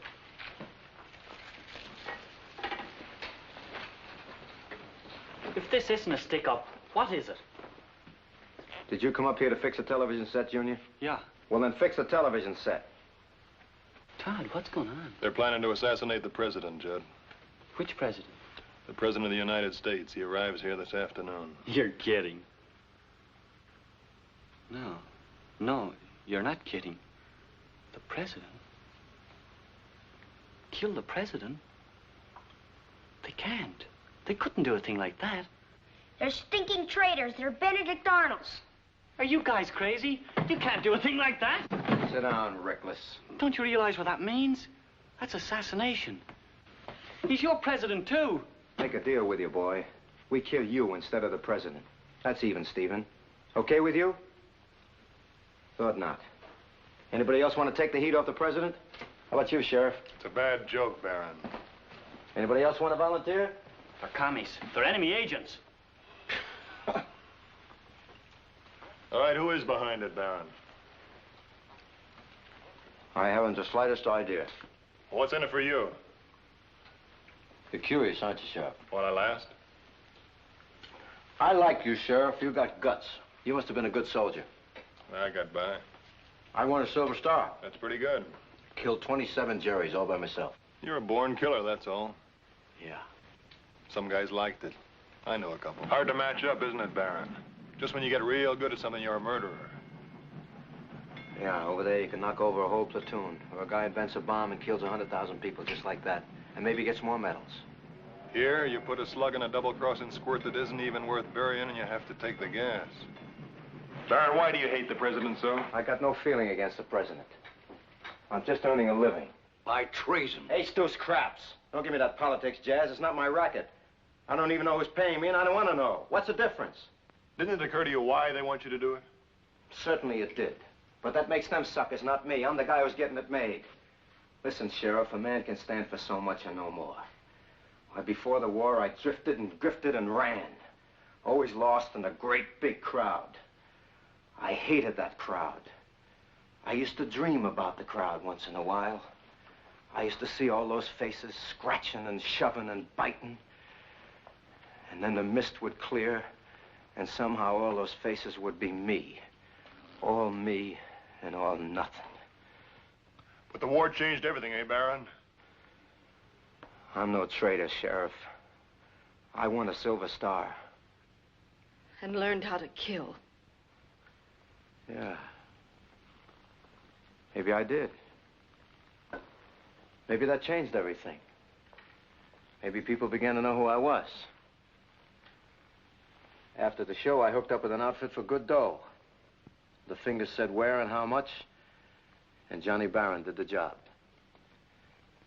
If this isn't a stick-up, what is it? Did you come up here to fix a television set, Junior? Yeah. Well, then fix the television set. Todd, what's going on? They're planning to assassinate the president, Judd. Which president? The president of the United States. He arrives here this afternoon. You're kidding. No, you're not kidding. The president? Kill the president? They can't. They couldn't do a thing like that. They're stinking traitors. They're Benedict Arnolds. Are you guys crazy? You can't do a thing like that. Sit down, reckless. Don't you realize what that means? That's assassination. He's your president, too. Make a deal with you, boy. We kill you instead of the president. That's even, Stephen. Okay with you? Thought not. Anybody else want to take the heat off the president? How about you, Sheriff? It's a bad joke, Baron. Anybody else want to volunteer? They're commies. They're enemy agents. All right, who is behind it, Baron? I haven't the slightest idea. What's in it for you? You're curious, aren't you, Sheriff? Want I last? I like you, Sheriff. You got guts. You must have been a good soldier. I got by. I won a Silver Star. That's pretty good. Killed 27 Jerrys all by myself. You're a born killer, that's all. Yeah. Some guys liked it. I know a couple. Hard to match up, isn't it, Baron? Just when you get real good at something, you're a murderer. Yeah, over there you can knock over a whole platoon. Or a guy invents a bomb and kills 100,000 people just like that. And maybe gets more medals. Here, you put a slug in a double-crossing squirt that isn't even worth burying, and you have to take the gas. Baron, why do you hate the president so? I got no feeling against the president. I'm just earning a living. By treason. Hey, Stu's craps. Don't give me that politics jazz. It's not my racket. I don't even know who's paying me, and I don't want to know. What's the difference? Didn't it occur to you why they want you to do it? Certainly it did. But that makes them suckers, not me. I'm the guy who's getting it made. Listen, Sheriff, a man can stand for so much and no more. Why, before the war, I drifted and grifted and ran. Always lost in a great big crowd. I hated that crowd. I used to dream about the crowd once in a while. I used to see all those faces scratching and shoving and biting. And then the mist would clear, and somehow all those faces would be me. All me and all nothing. But the war changed everything, eh, Baron? I'm no traitor, Sheriff. I won a Silver Star. And learned how to kill. Yeah. Maybe I did. Maybe that changed everything. Maybe people began to know who I was. After the show, I hooked up with an outfit for good dough. The fingers said where and how much, and Johnny Barron did the job.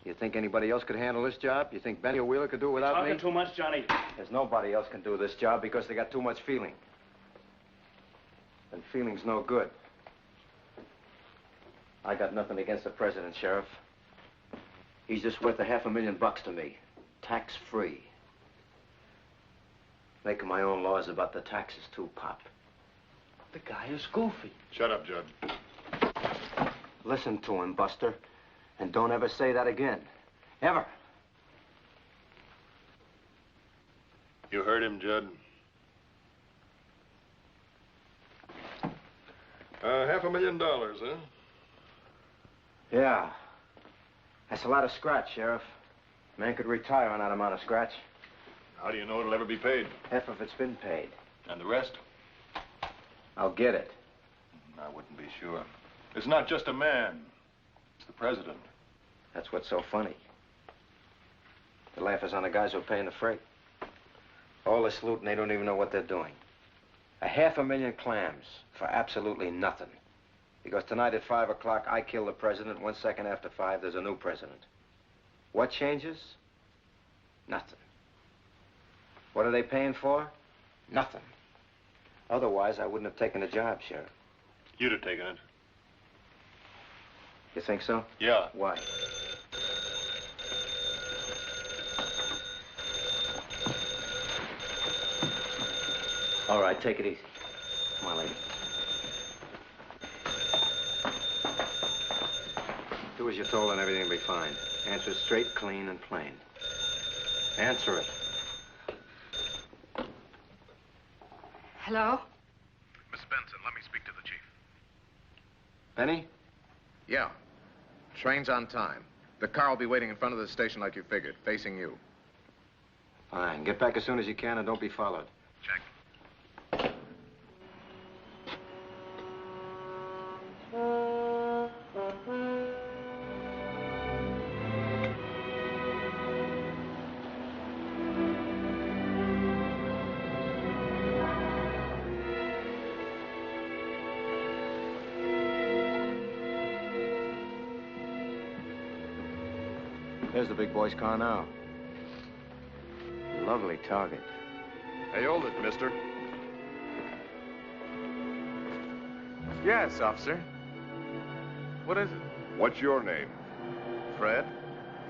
You think anybody else could handle this job? You think Benny or Wheeler could do it without me? Talking too much, Johnny. There's nobody else can do this job because they got too much feeling. And feeling's no good. I got nothing against the president, Sheriff. He's just worth $500,000 to me, tax-free. Making my own laws about the taxes, too, Pop. The guy is goofy. Shut up, Judd. Listen to him, Buster, and don't ever say that again. Ever. You heard him, Judd. $500,000, huh? Yeah. That's a lot of scratch, Sheriff. Man could retire on that amount of scratch. How do you know it'll ever be paid? Half of it's been paid. And the rest? I'll get it. I wouldn't be sure. It's not just a man. It's the president. That's what's so funny. The laugh is on the guys who are paying the freight. All this loot and they don't even know what they're doing. 500,000 clams for absolutely nothing. Because tonight at 5 o'clock, I kill the president. 1 second after 5, there's a new president. What changes? Nothing. What are they paying for? Nothing. Otherwise, I wouldn't have taken the job, Sheriff. You'd have taken it. You think so? Yeah. Why? All right, take it easy. Come on, lady. Do as you're told and everything will be fine. Answer straight, clean, and plain. Answer it. Hello? Miss Benson, let me speak to the chief. Benny? Yeah. Train's on time. The car will be waiting in front of the station like you figured, facing you. Fine. Get back as soon as you can and don't be followed. Check. There's the big boy's car now. Lovely target. Hey, hold it, mister. Yes, officer. What is it? What's your name? Fred.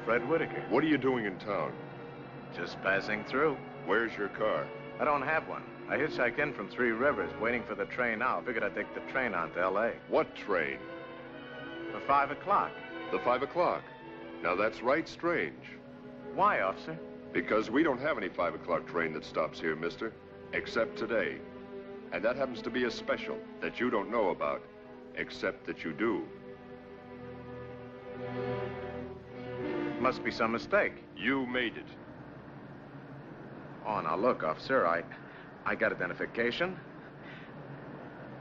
Fred Whitaker. What are you doing in town? Just passing through. Where's your car? I don't have one. I hitchhiked in from Three Rivers, waiting for the train now. Figured I'd take the train on to L.A. What train? For 5 o'clock. The 5 o'clock. Now, that's right strange. Why, officer? Because we don't have any 5 o'clock train that stops here, mister. Except today. And that happens to be a special that you don't know about. Except that you do. Must be some mistake. You made it. Oh, now look, officer, I got identification.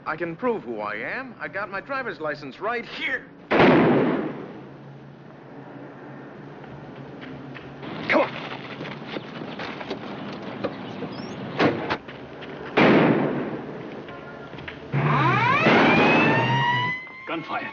I can prove who I am. I got my driver's license right here. Come on. Gunfire.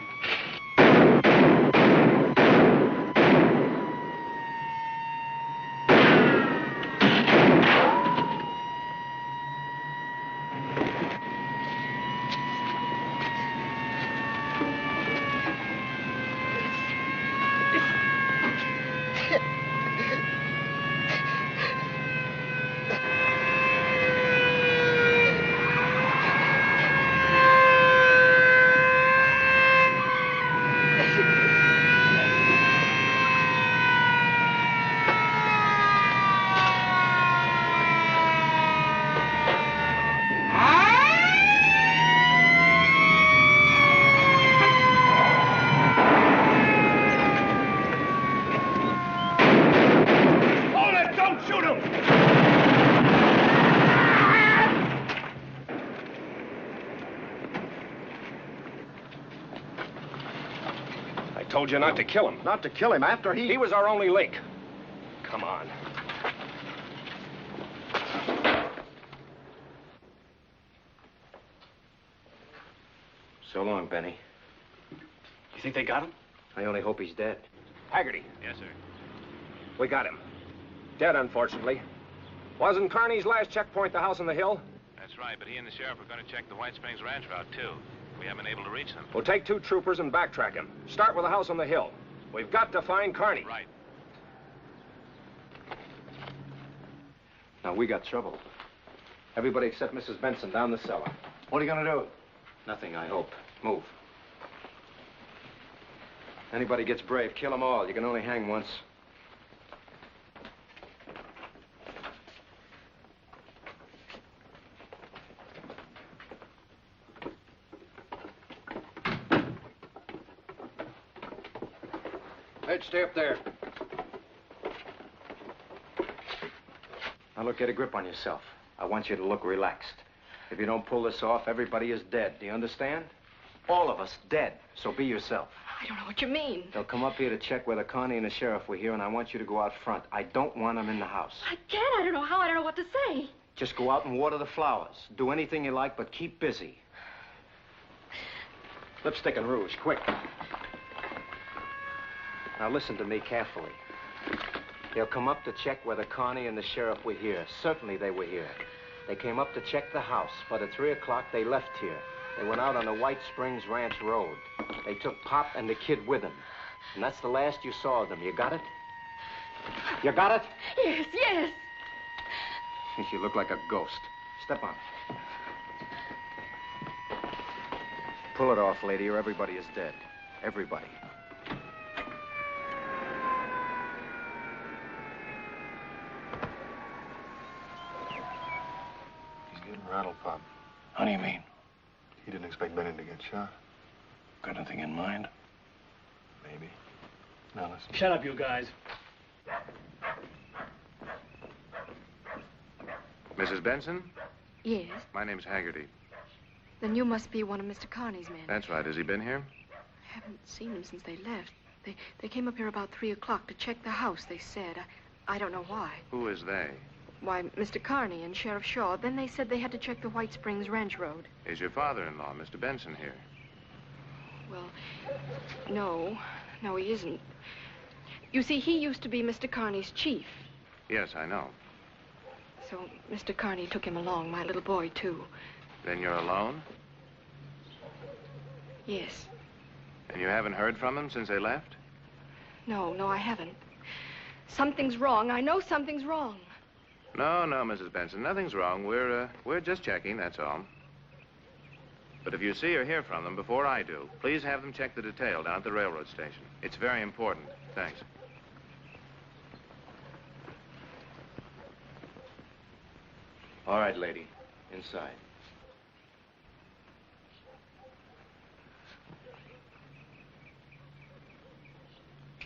told you not to kill him. Not to kill him after he... He was our only link. Come on. So long, Benny. You think they got him? I only hope he's dead. Haggerty. Yes, sir. We got him. Dead, unfortunately. Wasn't Carney's last checkpoint the house on the hill? That's right, but he and the sheriff are going to check the White Springs Ranch route, too. We haven't been able to reach them. We'll take 2 troopers and backtrack him. Start with the house on the hill. We've got to find Carney. Right. Now, we got trouble. Everybody except Mrs. Benson down the cellar. What are you gonna do? Nothing, I hope. Move. Anybody gets brave, kill them all. You can only hang once. Ed, stay up there. Now, look, get a grip on yourself. I want you to look relaxed. If you don't pull this off, everybody is dead. Do you understand? All of us dead. So be yourself. I don't know what you mean. They'll come up here to check whether Connie and the sheriff were here, and I want you to go out front. I don't want them in the house. I can't. I don't know how. I don't know what to say. Just go out and water the flowers. Do anything you like, but keep busy. Lipstick and rouge, quick. Now listen to me carefully. They'll come up to check whether Connie and the sheriff were here. Certainly they were here. They came up to check the house, but at 3 o'clock they left here. They went out on the White Springs Ranch Road. They took Pop and the kid with them. And that's the last you saw of them. You got it? You got it? Yes, yes. You look like a ghost. Step on it. Pull it off, lady, or everybody is dead. Everybody. He's getting rattled, Pop. How do you mean? He didn't expect Benny to get shot. Got anything in mind? Maybe. Now listen. Shut up, you guys. Mrs. Benson? Yes. My name's Haggerty. Then you must be one of Mr. Carney's men. That's right. Has he been here? I haven't seen him since they left. They came up here about 3 o'clock to check the house, they said. I don't know why. Who is they? Why, Mr. Carney and Sheriff Shaw. Then they said they had to check the White Springs Ranch Road. Is your father-in-law, Mr. Benson, here? Well, no. No, he isn't. You see, he used to be Mr. Carney's chief. Yes, I know. So Mr. Carney took him along, my little boy, too. Then you're alone? Yes. And you haven't heard from them since they left? No, I haven't. Something's wrong. I know something's wrong. No, Mrs. Benson, nothing's wrong. We're just checking, that's all. But if you see or hear from them before I do, please have them check the detail down at the railroad station. It's very important. Thanks. All right, lady. Inside.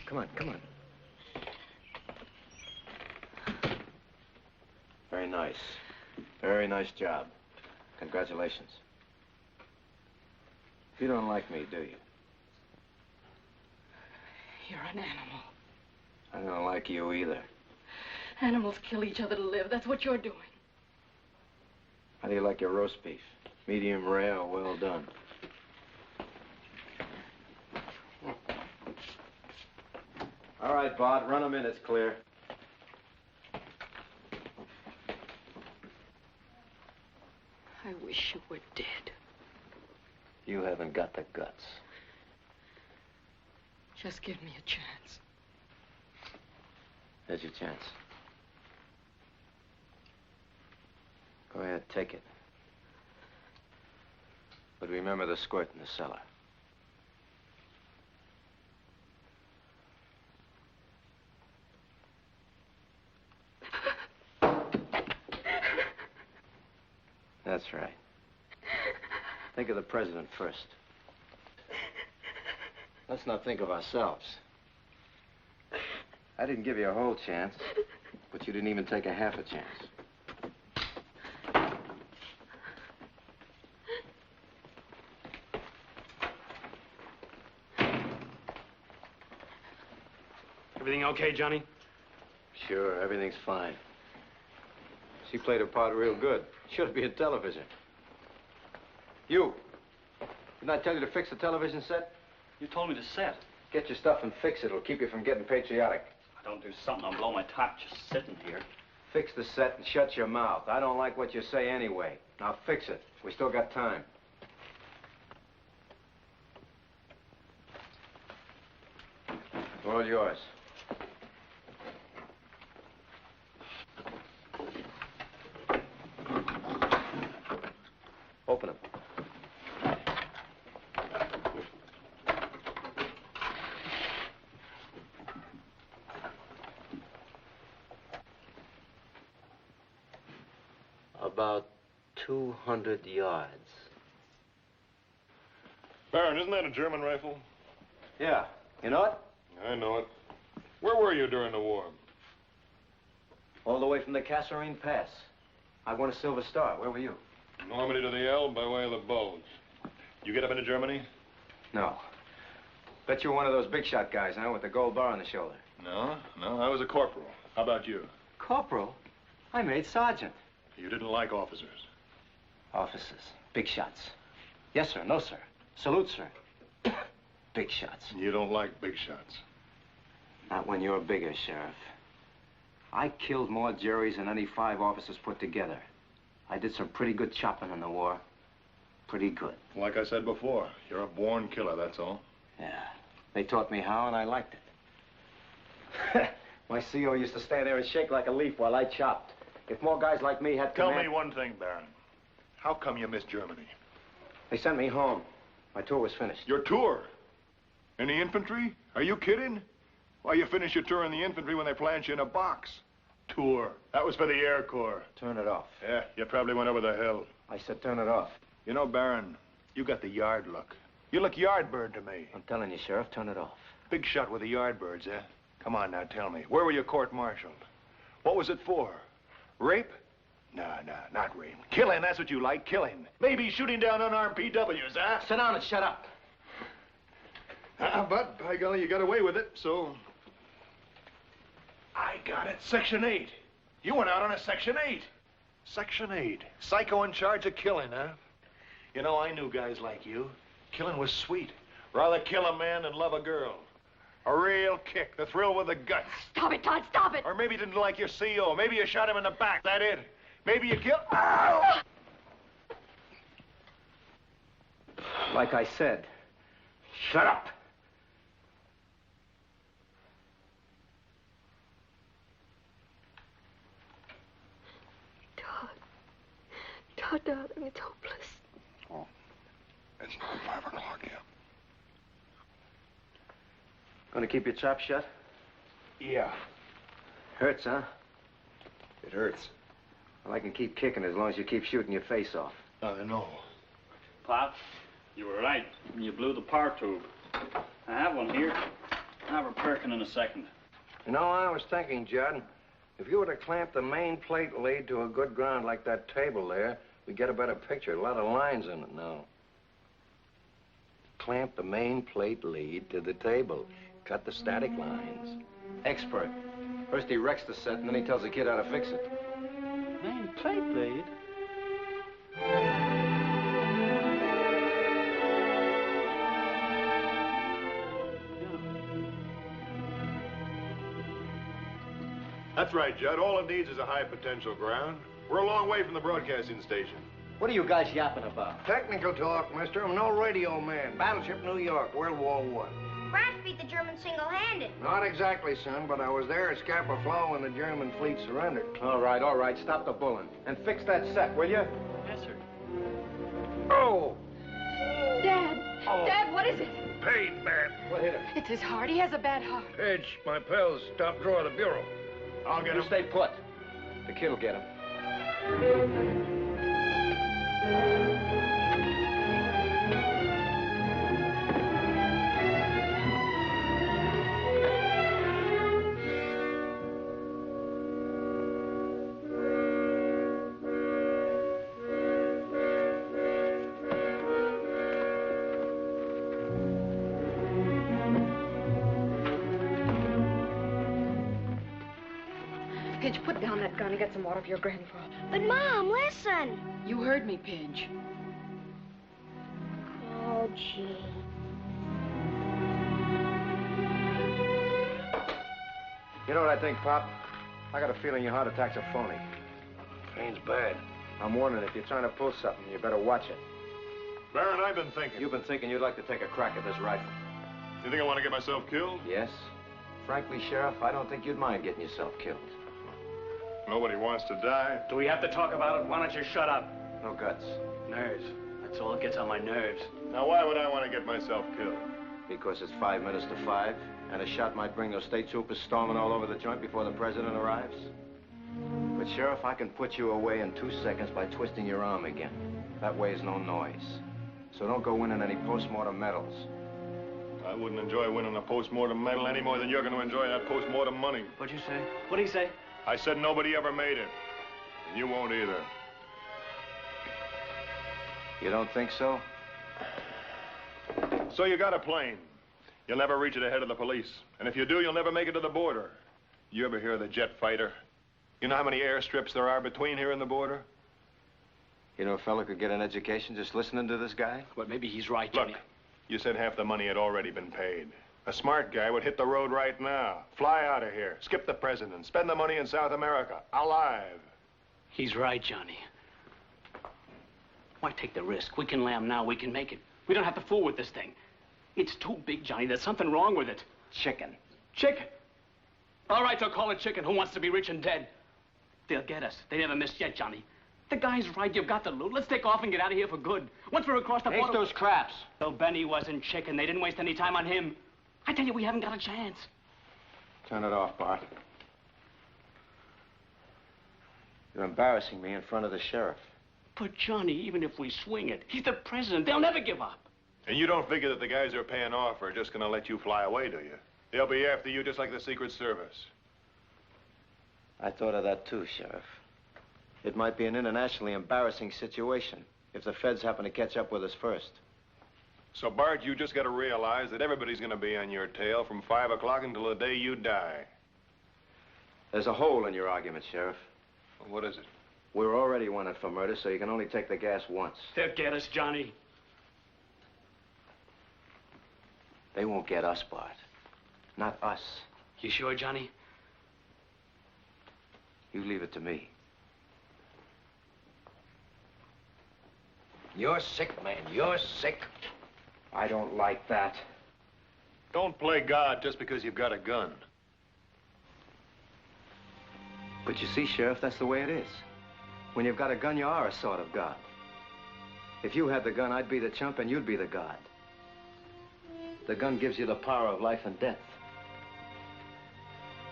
Come on, come on. Very nice. Very nice job. Congratulations. You don't like me, do you? You're an animal. I don't like you either. Animals kill each other to live. That's what you're doing. How do you like your roast beef? Medium rare or well done? All right, Bart, run them in. It's clear. I wish you were dead. You haven't got the guts. Just give me a chance. There's your chance. Go ahead, take it. But remember the squirt in the cellar. That's right. Think of the president first. Let's not think of ourselves. I didn't give you a whole chance, but you didn't even take a half a chance. Everything okay, Johnny? Sure, everything's fine. She played her part real good. Should be in television. You. Didn't I tell you to fix the television set? You told me to set. Get your stuff and fix it. It'll keep you from getting patriotic. I don't do something, I'll blow my top just sitting here. Fix the set and shut your mouth. I don't like what you say anyway. Now fix it. We still got time. All yours. Open them. About 200 yards. Baron, isn't that a German rifle? Yeah. You know it? I know it. Where were you during the war? All the way from the Kasserine Pass. I won a Silver Star. Where were you? Normandy to the Elbe by way of the Bulge. You get up into Germany? No. Bet you're one of those big shot guys, huh? With the gold bar on the shoulder. No, I was a corporal. How about you? Corporal? I made sergeant. You didn't like officers? Officers. Big shots. Yes, sir. No, sir. Salute, sir. Big shots. You don't like big shots? Not when you're bigger, Sheriff. I killed more Jerrys than any 5 officers put together. I did some pretty good chopping in the war. Pretty good. Like I said before, you're a born killer, that's all. Yeah. They taught me how, and I liked it. My CO used to stand there and shake like a leaf while I chopped. If more guys like me had Tell me one thing, Baron. How come you missed Germany? They sent me home. My tour was finished. Your tour? In the infantry? Are you kidding? Why, you finish your tour in the infantry when they plant you in a box. Tour. That was for the Air Corps. Turn it off. Yeah, you probably went over the hill. I said turn it off. You know, Baron, you got the yard look. You look yardbird to me. I'm telling you, Sheriff, turn it off. Big shot with the yardbirds, eh? Come on now, tell me. Where were you court-martialed? What was it for? Rape? No, not rape. Killing, that's what you like, killing. Maybe shooting down unarmed PWs, huh? Sit down and shut up. But, by golly, you got away with it, so... I got it. Section 8. You went out on a Section 8. Section 8. Psycho in charge of killing, huh? You know, I knew guys like you. Killing was sweet. Rather kill a man than love a girl. A real kick, the thrill with the guts. Stop it, Todd, stop it! Or maybe you didn't like your CO. Maybe you shot him in the back, that it? Maybe you killed... Ow! Like I said, shut up. Todd, darling, it's hopeless. Oh, it's not 5 o'clock yet. Gonna keep your chop shut? Yeah. Hurts, huh? It hurts. Well, I can keep kicking as long as you keep shooting your face off. I know. Pop, you were right. You blew the power tube. I have one here. I'll have her perking in a second. You know, I was thinking, Judd, if you were to clamp the main plate lead to a good ground like that table there, we'd get a better picture. A lot of lines in it now. Clamp the main plate lead to the table. Cut the static lines. Expert. First he wrecks the set, and then he tells the kid how to fix it. Main plate lead? That's right, Judd. All it needs is a high potential ground. We're a long way from the broadcasting station. What are you guys yapping about? Technical talk, mister. I'm no radio man. Battleship New York, World War I. France beat the Germans single-handed. Not exactly, son, but I was there at Scapa Flow when the German fleet surrendered. All right. Stop the bulling. And fix that set, will you? Yes, sir. Oh! Dad! Oh. Dad, what is it? Pain, man. What hit him? It's his heart. He has a bad heart. Pidge, my pals, top drawer of the bureau. I'll get You him. stay put. The kid'll get him. Pidge, put down that gun and get some water for your grandfather. But, Mom, listen. You heard me, Pidge. Oh, gee. You know what I think, Pop? I got a feeling your heart attack's a phony. Pain's bad. I'm warning you, if you're trying to pull something, you better watch it. Baron, I've been thinking. You've been thinking you'd like to take a crack at this rifle. You think I want to get myself killed? Yes. Frankly, Sheriff, I don't think you'd mind getting yourself killed. Nobody wants to die. Do we have to talk about it? Why don't you shut up? No guts. Nerves. That's all that gets on my nerves. Now, why would I want to get myself killed? Because it's 5 minutes to 5, and a shot might bring those state troopers storming all over the joint before the president arrives. But, Sheriff, I can put you away in 2 seconds by twisting your arm again. That way is no noise. So don't go winning any post-mortem medals. I wouldn't enjoy winning a post-mortem medal any more than you're going to enjoy that post-mortem money. What'd you say? What'd he say? I said nobody ever made it. And you won't either. You don't think so? So you got a plane. You'll never reach it ahead of the police. And if you do, you'll never make it to the border. You ever hear of the jet fighter? You know how many airstrips there are between here and the border? You know a fella could get an education just listening to this guy? Well, maybe he's right, Johnny. Look, you said half the money had already been paid. A smart guy would hit the road right now, fly out of here, skip the president, spend the money in South America, alive. He's right, Johnny. Why take the risk? We can lamb now, we can make it. We don't have to fool with this thing. It's too big, Johnny. There's something wrong with it. Chicken. Chicken? All right, they'll call it chicken. Who wants to be rich and dead? They'll get us. They never missed yet, Johnny. The guy's right. You've got to loot. Let's take off and get out of here for good. Once we're across the border... Ace those craps. Though Benny wasn't chicken, they didn't waste any time on him. I tell you, we haven't got a chance. Turn it off, Bart. You're embarrassing me in front of the sheriff. But, Johnny, even if we swing it, he's the president. They'll never give up. And you don't figure that the guys they're paying off are just going to let you fly away, do you? They'll be after you just like the Secret Service. I thought of that too, Sheriff. It might be an internationally embarrassing situation if the feds happen to catch up with us first. So, Bart, you just got to realize that everybody's going to be on your tail from 5 o'clock until the day you die. There's a hole in your argument, Sheriff. Well, what is it? We're already wanted for murder, so you can only take the gas once. They'll get us, Johnny. They won't get us, Bart. Not us. You sure, Johnny? You leave it to me. You're sick, man. You're sick. I don't like that. Don't play God just because you've got a gun. But you see, Sheriff, that's the way it is. When you've got a gun, you are a sort of God. If you had the gun, I'd be the chump and you'd be the God. The gun gives you the power of life and death.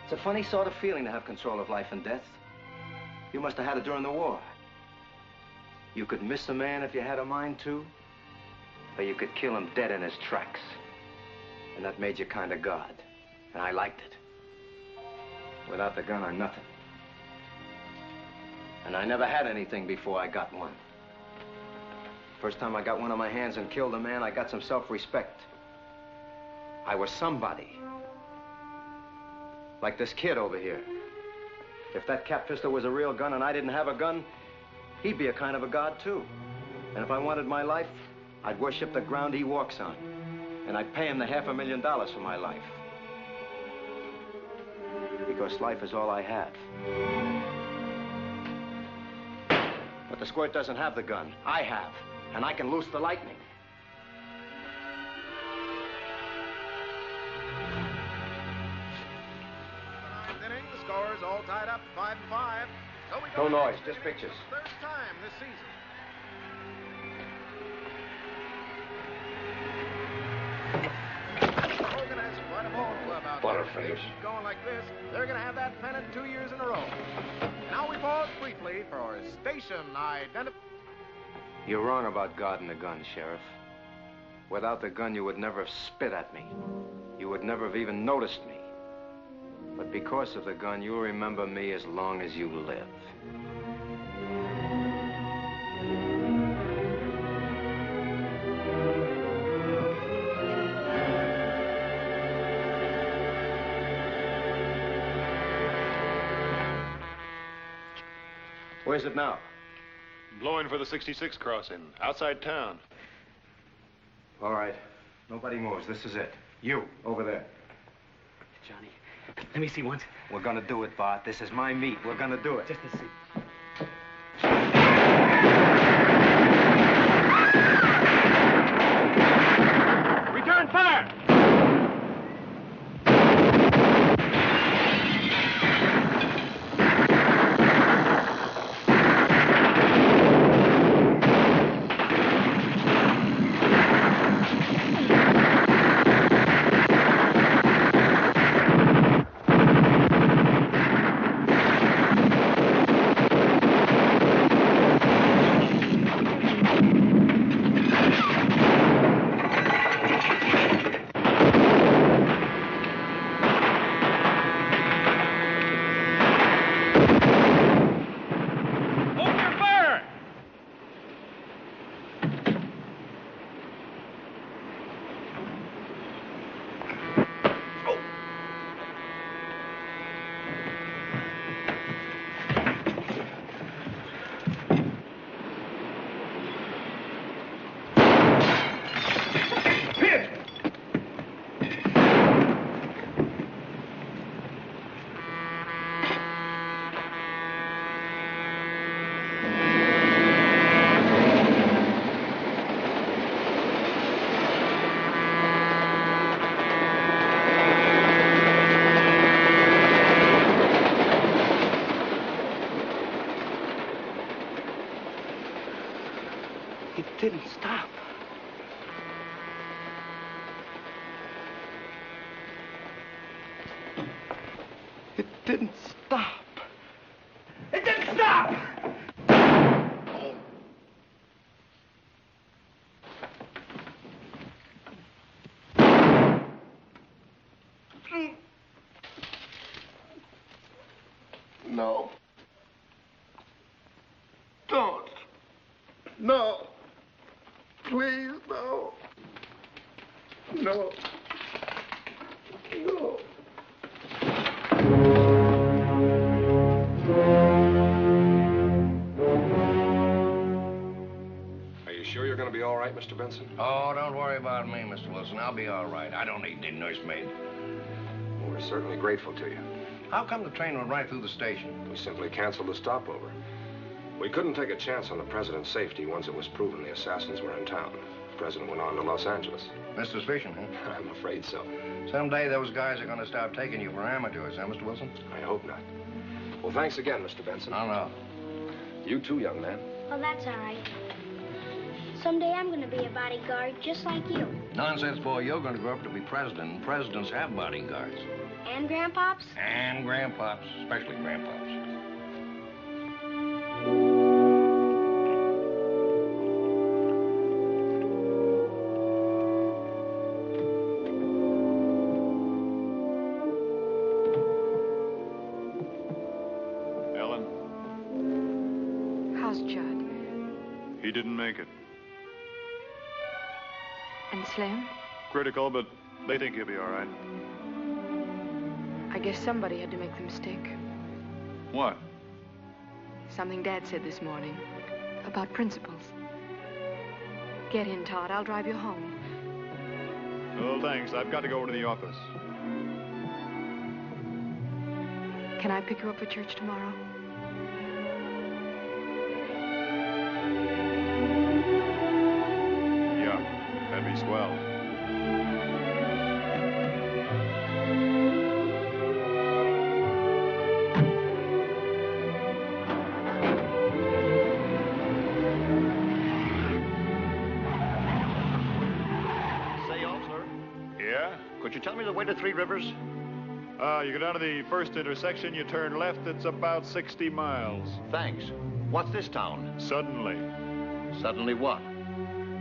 It's a funny sort of feeling to have control of life and death. You must have had it during the war. You could miss a man if you had a mind to, or you could kill him dead in his tracks. And that made you kind of God. And I liked it. Without the gun, I'm nothing. And I never had anything before I got one. First time I got one on my hands and killed a man, I got some self-respect. I was somebody. Like this kid over here. If that cap pistol was a real gun and I didn't have a gun, he'd be a kind of a god, too. And if I wanted my life, I'd worship the ground he walks on. And I'd pay him the $500,000 for my life. Because life is all I have. But the squirt doesn't have the gun. I have. And I can loose the lightning. Inning, the score is all tied up, 5-5. So we No go noise, just pictures. Third time this season. Hogan has quite a ball club out there. Butterface. Keep going like this, they're going to have that pennant 2 years in a row. Now we pause briefly for station identification. You're wrong about God and the gun, Sheriff. Without the gun, you would never have spit at me. You would never have even noticed me. But because of the gun, you'll remember me as long as you live. Where's it now? Blowing for the 66 crossing, outside town. All right. Nobody moves. This is it. You, over there. Johnny, let me see once. We're gonna do it, Bart. This is my meat. We're gonna do it. Just to see. Return fire! It didn't stop. It didn't stop. It didn't stop! No. Don't. No. Please, no. No. No. Are you sure you're going to be all right, Mr. Benson? Oh, don't worry about me, Mr. Wilson. I'll be all right. I don't need any nursemaid. Well, we're certainly grateful to you. How come the train went right through the station? We simply canceled the stopover. We couldn't take a chance on the president's safety once it was proven the assassins were in town. The president went on to Los Angeles. Mr. Suspicion, huh? I'm afraid so. Someday those guys are going to start taking you for amateurs, huh, Mr. Wilson? I hope not. Well, thanks again, Mr. Benson. Oh, no. You too, young man. Well, that's all right. Someday I'm going to be a bodyguard just like you. Nonsense, boy. You're going to grow up to be president, and presidents have bodyguards. And grandpops? And grandpops, especially grandpops. Ellen, How's Judd? he didn't make it. And Slim? Critical, but they think he'll be all right. I guess somebody had to make the mistake. What? Something Dad said this morning about principles. Get in, Todd. I'll drive you home. Oh, thanks. I've got to go over to the office. Can I pick you up for church tomorrow? Yeah, that'd be swell. Say, officer, Yeah? could you tell me the way to Three Rivers? You go down to the first intersection, you turn left, it's about 60 miles. Thanks. What's this town? Suddenly. Suddenly what?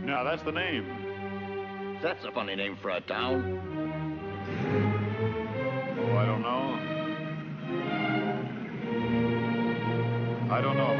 Now, that's the name. That's a funny name for a town. Oh, I don't know. I don't know.